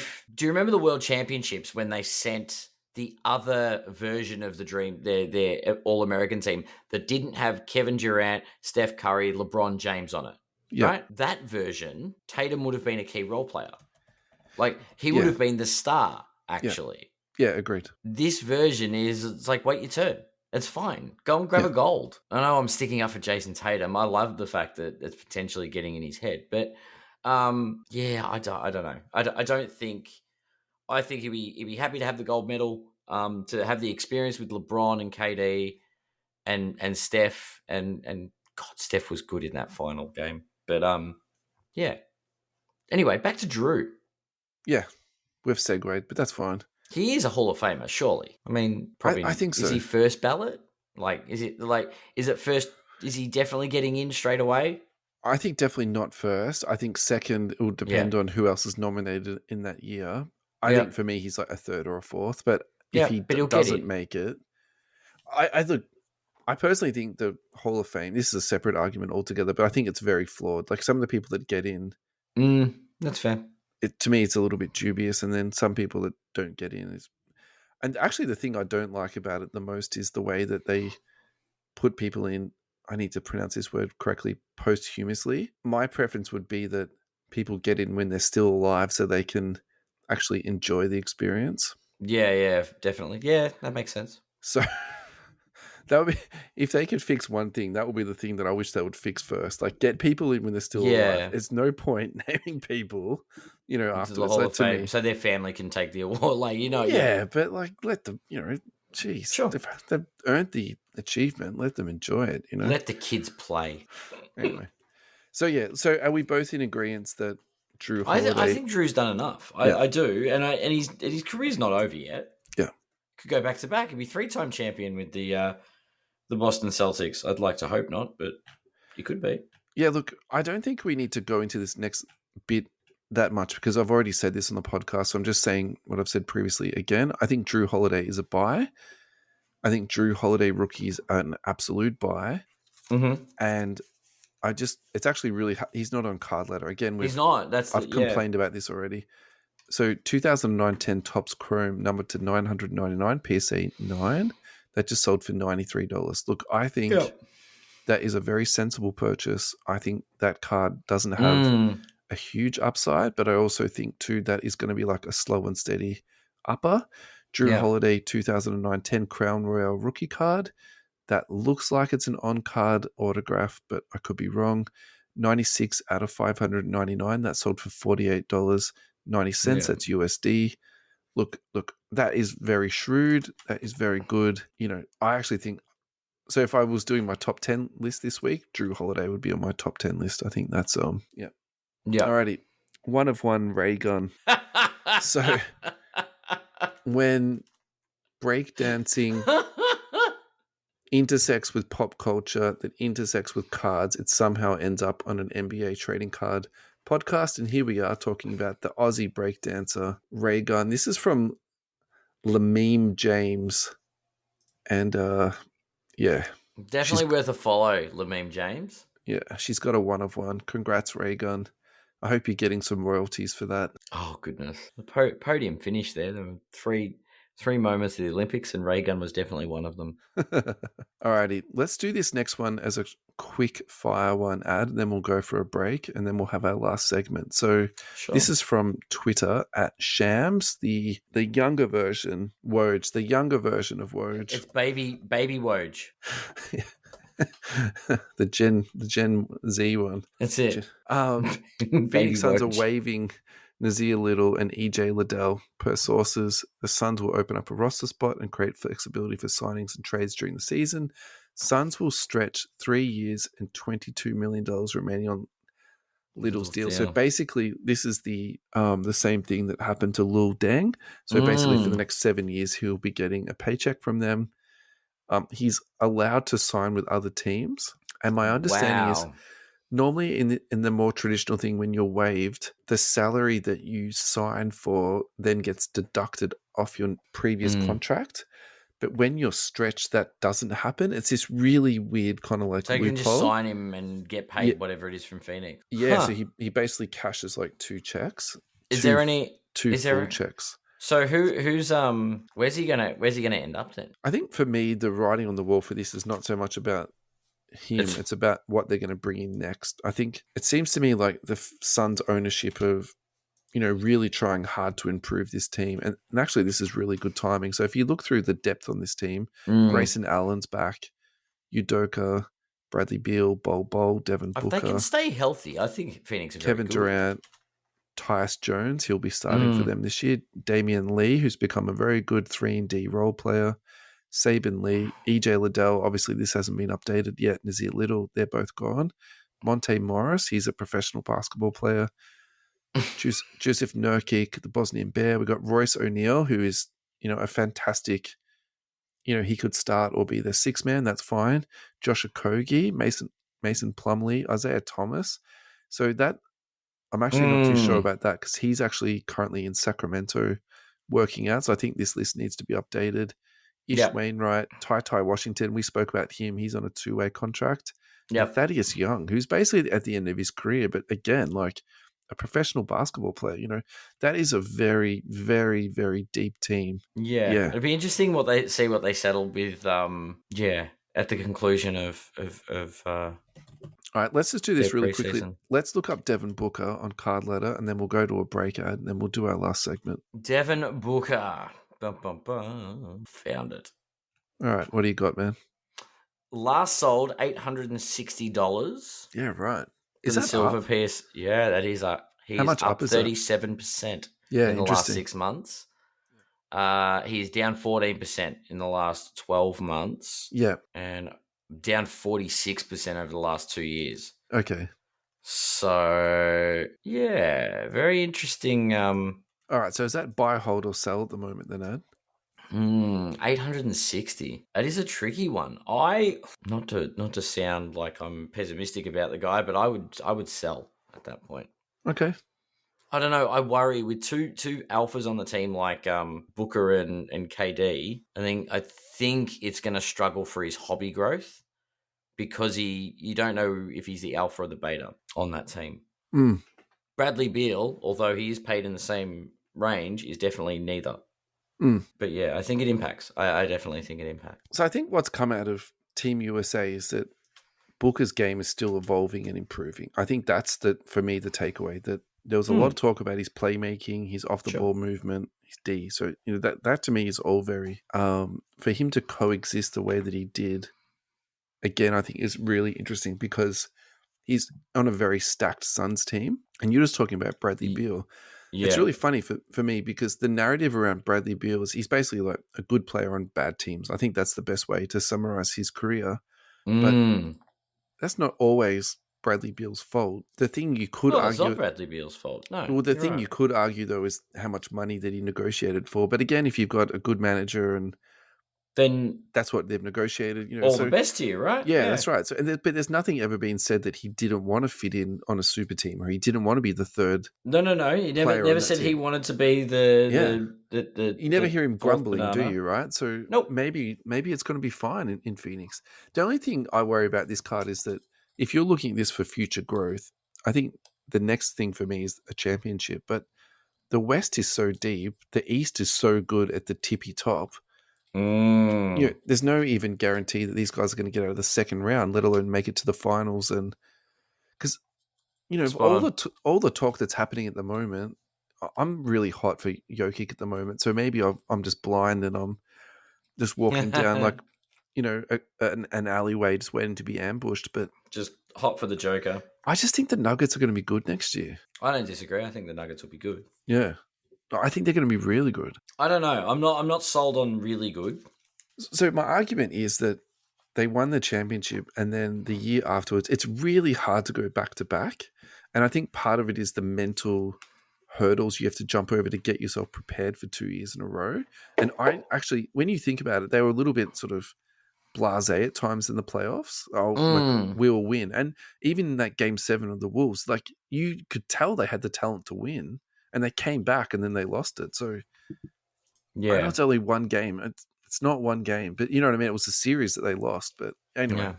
you remember the World Championships when they sent the other version of the Dream, their All-American team that didn't have Kevin Durant, Steph Curry, LeBron James on it? Yeah. Right? That version, Tatum would have been a key role player. Like, he would have been the star, actually. Yeah, agreed. This version it's like, wait your turn. It's fine. Go and grab a gold. I know I'm sticking up for Jason Tatum. I love the fact that it's potentially getting in his head, but I don't know. I don't think. I think he'd be happy to have the gold medal. To have the experience with LeBron and KD and Steph and God, Steph was good in that final game. But yeah. Anyway, back to Drew. Yeah, we've segued, but that's fine. He is a Hall of Famer, surely. I mean, probably. I think so. Is he first ballot? Is it first? Is he definitely getting in straight away? I think definitely not first. I think second, it will depend on who else is nominated in that year. I think for me, he's like a third or a fourth. But if he doesn't make it, I personally think the Hall of Fame, this is a separate argument altogether, but I think it's very flawed. Like some of the people that get in. That's fair. To me, it's a little bit dubious. And then some people that don't get in is. And actually, the thing I don't like about it the most is the way that they put people in. I need to pronounce this word correctly, posthumously. My preference would be that people get in when they're still alive so they can actually enjoy the experience. Yeah, definitely. Yeah, that makes sense. So that would be, if they could fix one thing, that would be the thing that I wish they would fix first. Like get people in when they're still alive. There's no point naming people, afterwards. The Hall of Fame, so their family can take the award. Yeah, but let them, geez, sure. They've earned the achievement. Let them enjoy it. Let the kids play. Anyway, so are we both in agreement that Drew Holiday? I think Drew's done enough. I do, and his career's not over yet. Yeah, could go back to back. He'd be 3-time champion with the Boston Celtics. I'd like to hope not, but he could be. Yeah, look, I don't think we need to go into this next bit that much because I've already said this on the podcast. So I'm just saying what I've said previously again. I think Drew Holiday is a buy. I think Drew Holiday rookies are an absolute buy. Mm-hmm. And it's actually really, he's not on card ladder. Again, he's not. I've complained about this already. So 2009-10 Topps Chrome numbered to $999, PSA 9. That just sold for $93. Look, I think that is a very sensible purchase. I think that card doesn't have a huge upside, but I also think too that is going to be like a slow and steady upper. Drew Holiday 2009-10 Crown Royale rookie card. That looks like it's an on-card autograph, but I could be wrong. 96 out of 599. That sold for $48.90. That's USD. Look, that is very shrewd. That is very good. I actually think, so if I was doing my top 10 list this week, Drew Holiday would be on my top 10 list. I think that's, Yeah. Alrighty. One of one ray gun. So when breakdancing intersects with pop culture, that intersects with cards, it somehow ends up on an NBA trading card podcast. And here we are talking about the Aussie breakdancer ray gun. This is from Lameme James. And definitely worth a follow, Lameme James. Yeah, she's got a one of one. Congrats, ray gun. I hope you're getting some royalties for that. Oh, goodness. The podium finish there. There were three moments of the Olympics, and Ray Gun was definitely one of them. Alrighty, let's do this next one as a quick fire one ad, then we'll go for a break, and then we'll have our last segment. So This is from Twitter at Shams, the younger version, Woj, the younger version of Woj. It's baby Woj. the Gen Z one. That's it. Phoenix Suns are waiving Nazir Little and EJ Liddell. Per sources, the Suns will open up a roster spot and create flexibility for signings and trades during the season. Suns will stretch 3 years and $22 million remaining on Little's deal. So basically, this is the same thing that happened to Lil Deng. So basically, for the next 7 years, he'll be getting a paycheck from them. He's allowed to sign with other teams, and my understanding is normally in the more traditional thing, when you're waived, the salary that you sign for then gets deducted off your previous contract. But when you're stretched, that doesn't happen. It's this really weird kind of like so you can just sign him and get paid whatever it is from Phoenix. Yeah, so he basically cashes like 2 checks. Is there any 2 full checks? So who's where's he gonna end up then? I think for me, the writing on the wall for this is not so much about him. It's about what they're going to bring in next. I think it seems to me like the Suns' ownership of really trying hard to improve this team. And actually, this is really good timing. So if you look through the depth on this team, Grayson Allen's back, Udoka, Bradley Beal, Bol, Devin Booker. If they can stay healthy, I think Phoenix are Kevin very good. Durant, Tyus Jones, he'll be starting for them this year. Damian Lee, who's become a very good 3-and-D role player. Saban Lee, EJ Liddell, obviously this hasn't been updated yet. Nazir Little, they're both gone. Monte Morris, he's a professional basketball player. Joseph Nurkic, the Bosnian Bear. We've got Royce O'Neal, who is, a fantastic, he could start or be the sixth man. That's fine. Josh Okogie, Mason Plumlee, Isaiah Thomas. So that, I'm actually not too sure about that because he's actually currently in Sacramento working out. So I think this list needs to be updated. Wainwright, Ty Washington, we spoke about him. He's on a 2-way contract. And Thaddeus Young, who's basically at the end of his career, but again, like a professional basketball player, that is a very, very, very deep team. Yeah. It'd be interesting what they settle with. At the conclusion of. All right, let's just do this really quickly. Let's look up Devin Booker on Card Ladder, and then we'll go to a break ad, and then we'll do our last segment. Devin Booker. Bum, bum, bum. Found it. All right, what do you got, man? Last sold $860. Yeah, right. Is that silver piece? Yeah, that is up. He's up 37% in the last 6 months. He's down 14% in the last 12 months. Yeah. And down 46% over the last 2 years. Okay. So, yeah, very interesting. All right, so is that buy, hold, or sell at the moment then, Ed? 860. That is a tricky one. Not to sound like I'm pessimistic about the guy, but I would sell at that point. Okay. I don't know. I worry with two alphas on the team like Booker and KD. I think it's going to struggle for his hobby growth because you don't know if he's the alpha or the beta on that team. Bradley Beal, although he is paid in the same range, is definitely neither. But yeah, I think it impacts. I definitely think it impacts. So I think what's come out of Team USA is that Booker's game is still evolving and improving. I think that's for me the takeaway, that there was a lot of talk about his playmaking, his off the ball movement, his D. So that to me is all very for him to coexist the way that he did. Again, I think is really interesting because he's on a very stacked Suns team, and you're just talking about Bradley Beal. Yeah. It's really funny for me because the narrative around Bradley Beal is he's basically like a good player on bad teams. I think that's the best way to summarize his career. But that's not always Bradley Beal's fault. The thing you could argue... it's not Bradley Beal's fault, no. Well, the thing you could argue, though, is how much money that he negotiated for. But again, if you've got a good manager and... then that's what they've negotiated. All the best to you, right? Yeah, that's right. So, but there's nothing ever been said that he didn't want to fit in on a super team or he didn't want to be the third. No. He never said he wanted to be the you never hear him grumbling, banana. do you? Right? So nope. Maybe it's going to be fine in Phoenix. The only thing I worry about this card is that if you're looking at this for future growth, I think the next thing for me is a championship. But the West is so deep, the East is so good at the tippy top. There's no even guarantee that these guys are going to get out of the second round, let alone make it to the finals. And because all the talk that's happening at the moment, I'm really hot for Jokic at the moment. So maybe I'm just blind and I'm just walking down like an alleyway, just waiting to be ambushed. But just hot for the Joker. I just think the Nuggets are going to be good next year. I don't disagree. I think the Nuggets will be good. Yeah. I think they're going to be really good. I don't know. I'm not sold on really good. So my argument is that they won the championship and then the year afterwards, it's really hard to go back to back. And I think part of it is the mental hurdles you have to jump over to get yourself prepared for 2 years in a row. And I actually, when you think about it, they were a little bit sort of blasé at times in the playoffs. Like, we'll win. And even in that game 7 of the Wolves, like you could tell they had the talent to win. And they came back and then they lost it. So, yeah, I know it's only one game. It's not one game, but you know what I mean? It was a series that they lost. But anyway,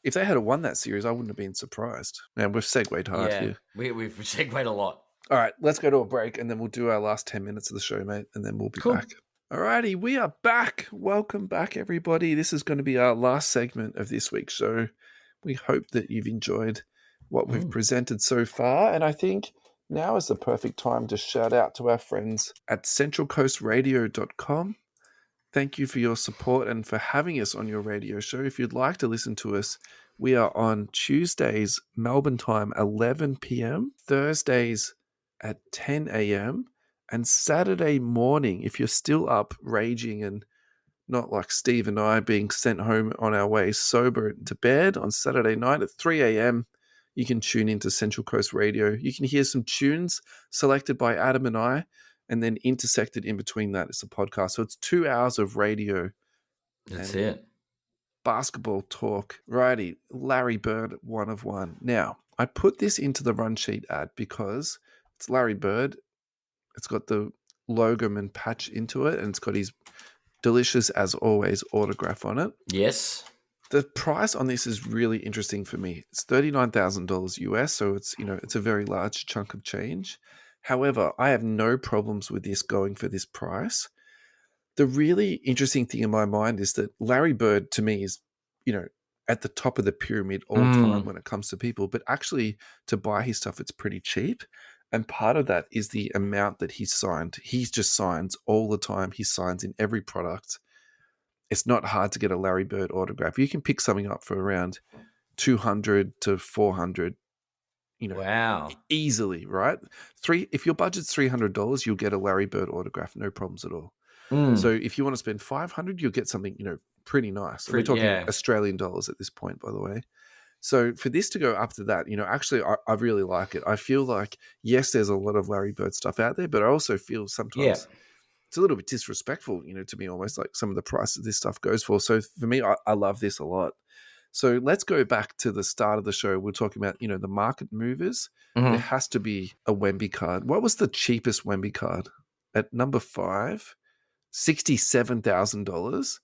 if they had won that series, I wouldn't have been surprised. Man, we've segued hard here. We've segued a lot. All right, let's go to a break and then we'll do our last 10 minutes of the show, mate, and then we'll be back. All righty, we are back. Welcome back, everybody. This is going to be our last segment of this week's show. We hope that you've enjoyed what we've presented so far. And I think Now is the perfect time to shout out to our friends at centralcoastradio.com. Thank you for your support and for having us on your radio show. If you'd like to listen to us, we are on Tuesdays, Melbourne time, 11 p.m., Thursdays at 10 a.m., and Saturday morning, if you're still up raging and not like Steve and I being sent home on our way sober to bed on Saturday night at 3 a.m., you can tune into Central Coast Radio. You can hear some tunes selected by Adam and I, and then intersected in between that is a podcast. So it's 2 hours of radio. That's and it. Basketball talk. Righty, Larry Bird, one of one. Now, I put this into the run sheet ad because it's Larry Bird. It's got the Logoman patch into it, and it's got his delicious, as always, autograph on it. Yes. The price on this is really interesting for me. It's $39,000 US, so it's a very large chunk of change. However, I have no problems with this going for this price. The really interesting thing in my mind is that Larry Bird, to me, is, at the top of the pyramid all time when it comes to people. But actually, to buy his stuff, it's pretty cheap. And part of that is the amount that he's signed. He just signs all the time. He signs in every product. It's not hard to get a Larry Bird autograph. You can pick something up for around 200 to 400, wow, easily, right? If your budget's $300, you'll get a Larry Bird autograph, no problems at all. So if you want to spend $500, you'll get something, pretty nice. We're talking Australian dollars at this point, by the way. So for this to go up to that, actually, I really like it. I feel like, yes, there's a lot of Larry Bird stuff out there, but I also feel sometimes it's a little bit disrespectful, to me, almost like some of the prices this stuff goes for. So for me, I love this a lot. So let's go back to the start of the show. We're talking about, the market movers. There has to be a Wemby card. What was the cheapest Wemby card? At number 5, $67,000.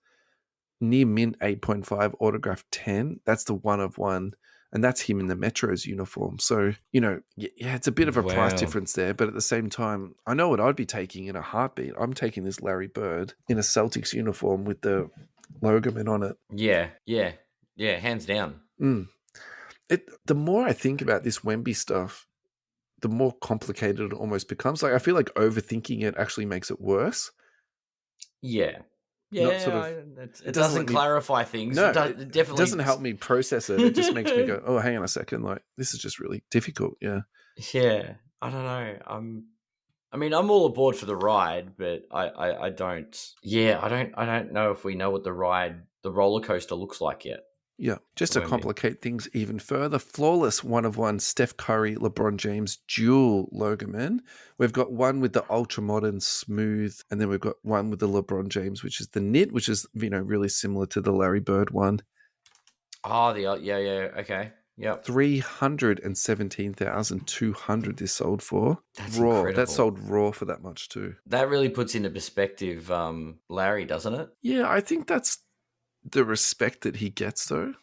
Near mint 8.5, autograph 10. That's the one of one. And that's him in the Metros uniform. So, it's a bit of a price difference there. But at the same time, I know what I'd be taking in a heartbeat. I'm taking this Larry Bird in a Celtics uniform with the Logoman on it. Yeah, hands down. The more I think about this Wemby stuff, the more complicated it almost becomes. Like, I feel like overthinking it actually makes it worse. Yeah. It doesn't clarify things. No, it definitely doesn't help me process it. It just makes me go, oh, hang on a second. Like, this is just really difficult. Yeah. Yeah. I don't know. I'm all aboard for the ride, but I don't. Yeah, I don't know if we know what the roller coaster looks like yet. Yeah, just to complicate things even further, flawless one of one Steph Curry, LeBron James dual Logoman. We've got one with the ultra modern smooth, and then we've got one with the LeBron James, which is the knit, which is really similar to the Larry Bird one. Oh, okay, yep. 317,200 this sold for. That's raw. Incredible. That sold raw for that much too. That really puts into perspective, Larry, doesn't it? Yeah, I think that's the respect that he gets, though.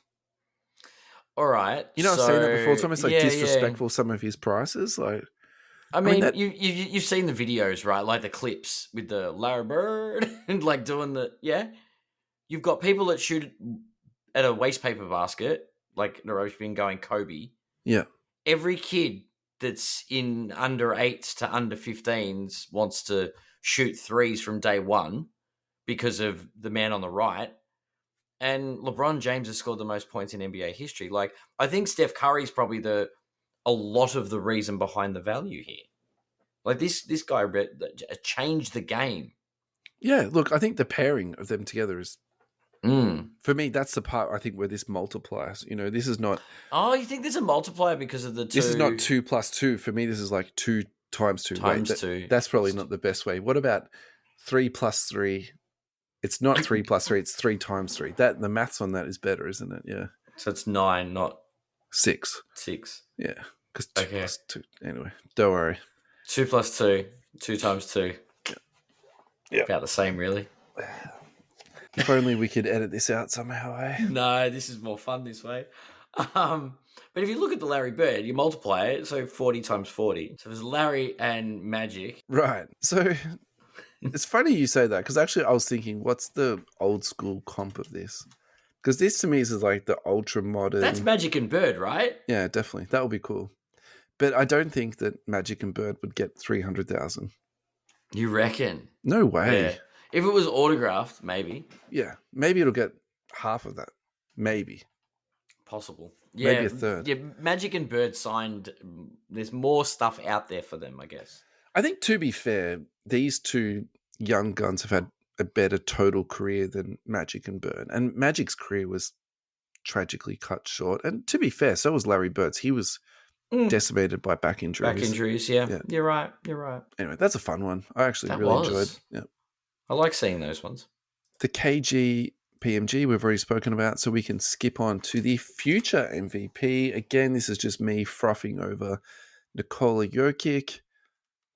All right. I've seen that before. It's almost like disrespectful, some of his prices. Like, I mean you've seen the videos, right? Like the clips with the Larry Bird and like doing you've got people that shoot at a waste paper basket, like Naro's been going Kobe. Yeah. Every kid that's in under 8s to under 15s wants to shoot threes from day one because of the man on the right. And LeBron James has scored the most points in NBA history. Like, I think Steph Curry's probably a lot of the reason behind the value here. Like, this guy changed the game. Yeah, look, I think the pairing of them together is, for me, that's the part I think where this multiplies. This is not... Oh, you think there's a multiplier because of the 2? This is not 2 plus 2. For me, this is like 2 times 2. Times 2. That's probably not the best way. What about 3 plus 3? It's not 3 plus 3, it's 3 times 3. The maths on that is better, isn't it? Yeah. So it's 9, not 6. 6. Yeah. Because 2 plus 2. Anyway, don't worry. 2 plus 2. 2 times 2. Yeah. About the same, really. If only we could edit this out somehow, eh? No, this is more fun this way. But if you look at the Larry Bird, you multiply it, so 40 times 40. So there's Larry and Magic. Right. So... It's funny you say that, because actually I was thinking, what's the old school comp of this? Because this to me is like the ultra modern... That's Magic and Bird, right? Yeah, definitely. That would be cool. But I don't think that Magic and Bird would get 300,000. You reckon? No way. Yeah. If it was autographed, maybe. Yeah, maybe it'll get half of that. Maybe. Possible. Maybe Yeah. a third. Yeah. Magic and Bird signed. There's more stuff out there for them, I guess. I think, to be fair, these two young guns have had a better total career than Magic and Bird. And Magic's career was tragically cut short. And to be fair, so was Larry Bird's. He was decimated by back injuries. Back injuries, yeah. You're right. Anyway, that's a fun one. I actually really enjoyed. Yeah. I like seeing those ones. The KG PMG we've already spoken about, so we can skip on to the future MVP. Again, this is just me frothing over Nikola Jokic.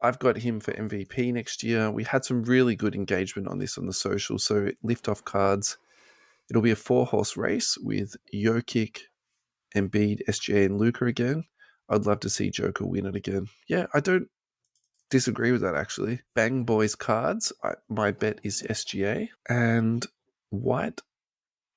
I've got him for MVP next year. We had some really good engagement on this on the social, so lift-off cards. It'll be a 4-horse race with Jokic, Embiid, SGA, and Luka again. I'd love to see Joker win it again. Yeah, I don't disagree with that, actually. Bang Boys cards, my bet is SGA. And White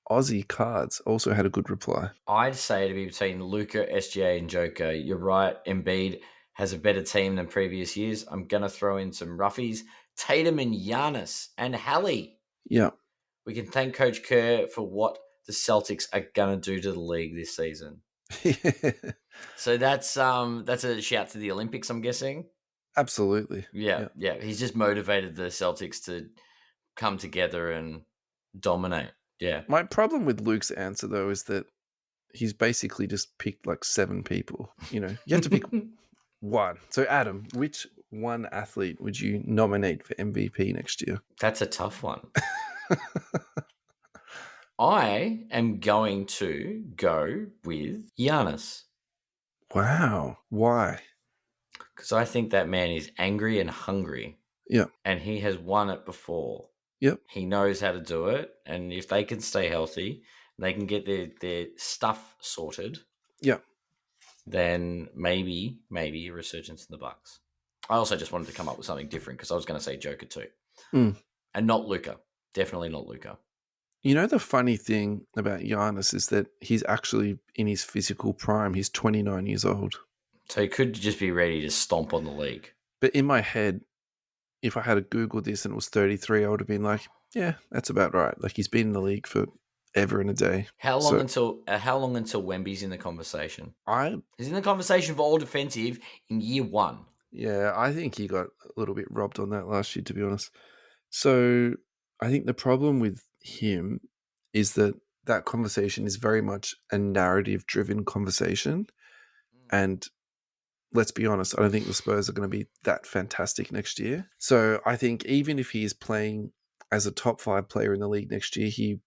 Aussie cards also had a good reply. I'd say to be between Luka, SGA, and Joker. You're right. Embiid has a better team than previous years. I'm going to throw in some roughies. Tatum and Giannis and Hallie. Yeah. We can thank Coach Kerr for what the Celtics are going to do to the league this season. So that's a shout to the Olympics, I'm guessing. Absolutely. Yeah. He's just motivated the Celtics to come together and dominate. Yeah. My problem with Luke's answer, though, is that he's basically just picked like 7 people. You have to pick one. So, Adam, which one athlete would you nominate for MVP next year? That's a tough one. I am going to go with Giannis. Wow. Why? Because I think that man is angry and hungry. Yeah. And he has won it before. Yep. He knows how to do it. And if they can stay healthy, they can get their stuff sorted. Yeah. Then maybe a resurgence in the Bucks. I also just wanted to come up with something different because I was going to say Joker too. And not Luka. Definitely not Luka. The funny thing about Giannis is that he's actually in his physical prime. He's 29 years old. So he could just be ready to stomp on the league. But in my head, if I had to Google this and it was 33, I would have been like, yeah, that's about right. Like, he's been in the league for ever and a day. How long until Wemby's in the conversation? He's in the conversation for all defensive in year 1. Yeah, I think he got a little bit robbed on that last year, to be honest. So I think the problem with him is that conversation is very much a narrative-driven conversation. And let's be honest, I don't think the Spurs are going to be that fantastic next year. So I think even if he is playing as a top 5 player in the league next year, he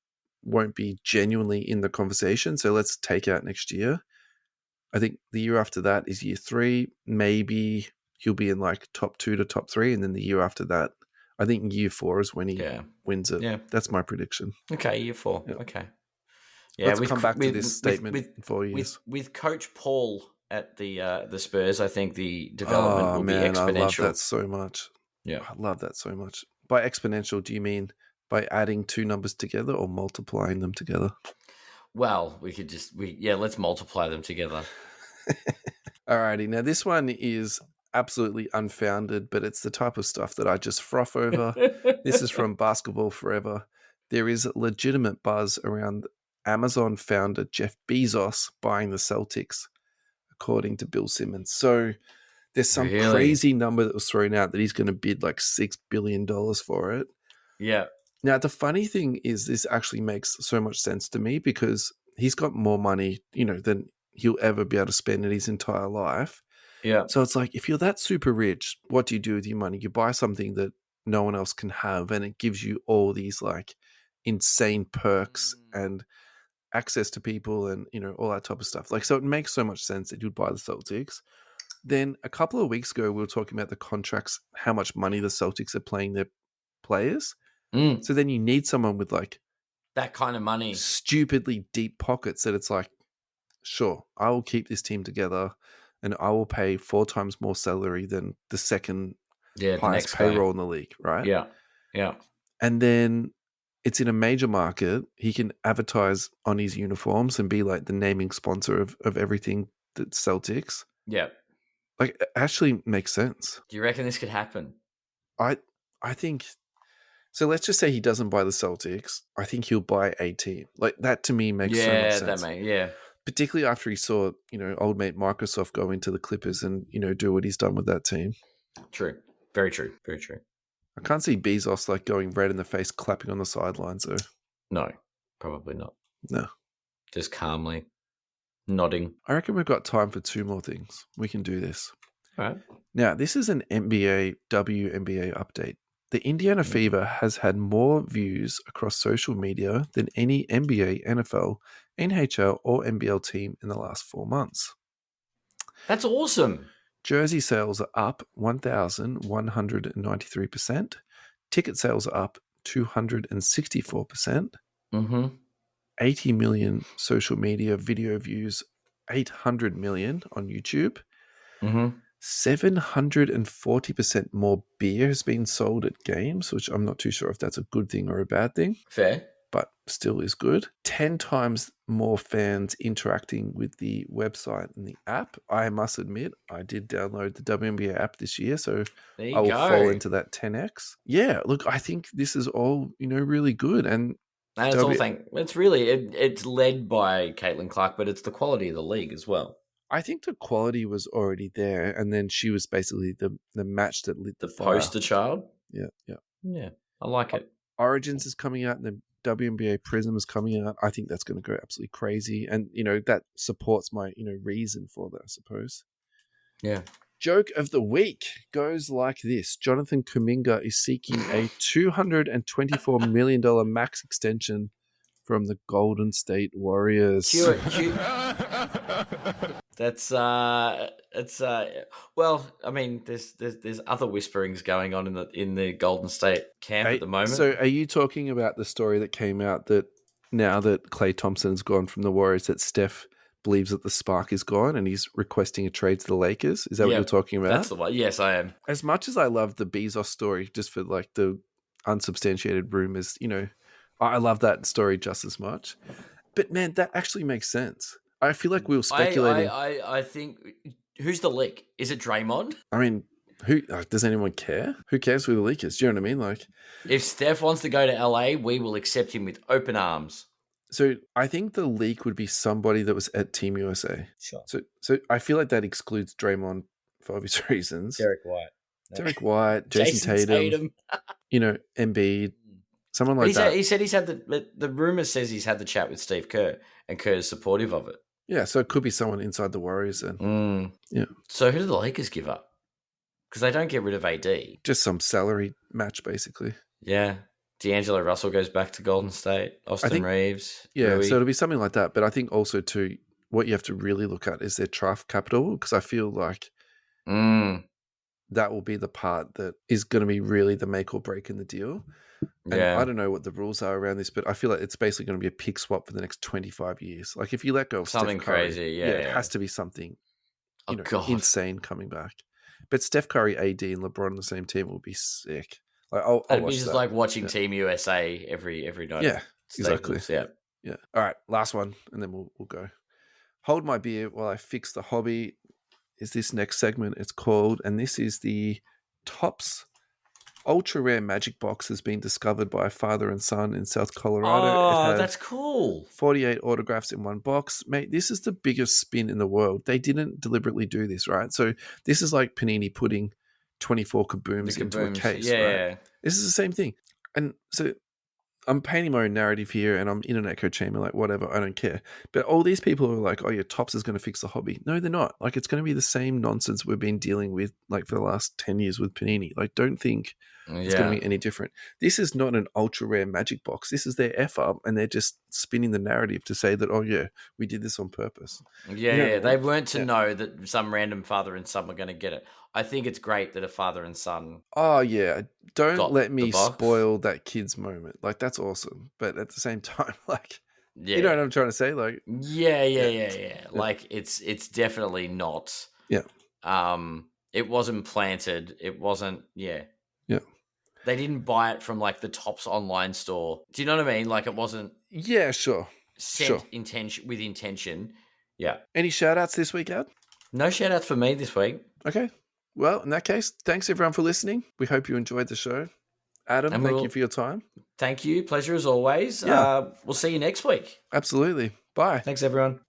won't be genuinely in the conversation. So let's take out next year. I think the year after that is year 3. Maybe he'll be in like top 2 to top 3. And then the year after that, I think year 4 is when he wins it. Yeah. That's my prediction. Okay, year 4. Yep. Okay. Yeah, let's come back to this statement in 4 years. With Coach Paul at the Spurs, I think the development will be exponential. I love that so much. Yeah. I love that so much. By exponential, do you mean by adding 2 numbers together or multiplying them together? Well, let's multiply them together. Alrighty. Now, this one is absolutely unfounded, but it's the type of stuff that I just froth over. This is from Basketball Forever. There is legitimate buzz around Amazon founder Jeff Bezos buying the Celtics, according to Bill Simmons. So there's some crazy number that was thrown out that he's going to bid like $6 billion for it. Yeah. Now, the funny thing is this actually makes so much sense to me because he's got more money, than he'll ever be able to spend in his entire life. Yeah. So it's like, if you're that super rich, what do you do with your money? You buy something that no one else can have, and it gives you all these like insane perks and access to people and, all that type of stuff. Like, so it makes so much sense that you'd buy the Celtics. Then a couple of weeks ago, we were talking about the contracts, how much money the Celtics are paying their players. So then you need someone with like that kind of money, stupidly deep pockets that it's like, sure, I will keep this team together and I will pay 4 times more salary than the second highest payroll in the league, right? Yeah. Yeah. And then it's in a major market. He can advertise on his uniforms and be like the naming sponsor of everything that's Celtics. Yeah. Like, it actually makes sense. Do you reckon this could happen? I think so. Let's just say he doesn't buy the Celtics. I think he'll buy a team. Like, that to me makes so much sense. Yeah. Particularly after he saw, old mate Microsoft go into the Clippers and, do what he's done with that team. True. Very true. Very true. I can't see Bezos like going red in the face, clapping on the sidelines though. No, probably not. No. Just calmly nodding. I reckon we've got time for 2 more things. We can do this. All right. Now, this is an WNBA update. The Indiana Fever has had more views across social media than any NBA, NFL, NHL, or NBL team in the last 4 months. That's awesome. Jersey sales are up 1,193%. Ticket sales are up 264%. 80 million social media video views, 800 million on YouTube. 740% more beer has been sold at games, which I'm not too sure if that's a good thing or a bad thing. Fair. But still is good. 10 times more fans interacting with the website and the app. I must admit, I did download the WNBA app this year, so I will fall into that 10x. Yeah, look, I think this is all, really good. And it's all it's really, it's led by Caitlin Clark, but it's the quality of the league as well. I think the quality was already there, and then she was basically the match that lit the fire. Poster child? Yeah. Yeah, I like it. Origins is coming out, and the WNBA Prism is coming out. I think that's going to go absolutely crazy, and that supports my reason for that, I suppose. Yeah. Joke of the week goes like this: Jonathan Kuminga is seeking a $224 million max extension from the Golden State Warriors. Cute. That's well, I mean, there's other whisperings going on in the Golden State camp at the moment. So are you talking about the story that came out that now that Klay Thompson's gone from the Warriors, that Steph believes that the spark is gone and he's requesting a trade to the Lakers? Is that what you're talking about? That's the one. Yes, I am. As much as I love the Bezos story, just for like the unsubstantiated rumors, I love that story just as much. But man, that actually makes sense. I feel like we were speculating. I think, who's the leak? Is it Draymond? I mean, who does anyone care? Who cares who the leak is? Do you know what I mean? Like, if Steph wants to go to LA, we will accept him with open arms. So I think the leak would be somebody that was at Team USA. Sure. So I feel like that excludes Draymond for obvious reasons. Derek White, Jason Tatum. Embiid, someone like that. He said he's had the rumor says he's had the chat with Steve Kerr, and Kerr is supportive of it. Yeah, so it could be someone inside the Warriors then. Yeah. So who do the Lakers give up? Because they don't get rid of AD. Just some salary match, basically. Yeah. D'Angelo Russell goes back to Golden State. Austin Reeves. Yeah, Rui. So it'll be something like that. But I think also, too, what you have to really look at is their draft capital, because I feel like that will be the part that is going to be really the make or break in the deal. And I don't know what the rules are around this, but I feel like it's basically going to be a pick swap for the next 25 years. Like, if you let go of something Steph Curry, crazy, it has to be something insane coming back. But Steph Curry, AD, and LeBron on the same team will be sick. Like, I'll It'd watch be just that. like watching Team USA every night. Yeah, exactly. Yeah. All right, last one, and then we'll go. Hold my beer while I fix the hobby is this next segment. It's called, and this is the Topps Ultra Rare Magic Box has been discovered by a father and son in South Colorado. Oh, that's cool. 48 autographs in one box. Mate, this is the biggest spin in the world. They didn't deliberately do this, right? So this is like Panini putting 24 kabooms into a case, right? This is the same thing. And so I'm painting my own narrative here and I'm in an echo chamber, like whatever, I don't care. But all these people are like, oh yeah, Topps is going to fix the hobby. No, they're not. Like, it's going to be the same nonsense we've been dealing with like for the last 10 years with Panini. Like, don't think it's going to be any different. This is not an ultra rare magic box. This is their F up, and they're just spinning the narrative to say that, oh yeah, we did this on purpose. Yeah. They weren't to know that some random father and son were going to get it. I think it's great that a father and son. Oh yeah, don't let me spoil that kid's moment. Like, that's awesome, but at the same time, like, you know what I'm trying to say? Like, yeah. Like, it's definitely not. Yeah. It wasn't planted. It wasn't. Yeah. They didn't buy it from like the Topps online store. Do you know what I mean? Like, it wasn't. Yeah, sure. Sent with intention. Yeah. Any shout outs this week, Ad? No shout outs for me this week. Okay. Well, in that case, thanks everyone for listening. We hope you enjoyed the show. Adam, thank you for your time. Thank you. Pleasure as always. Yeah. We'll see you next week. Absolutely. Bye. Thanks, everyone.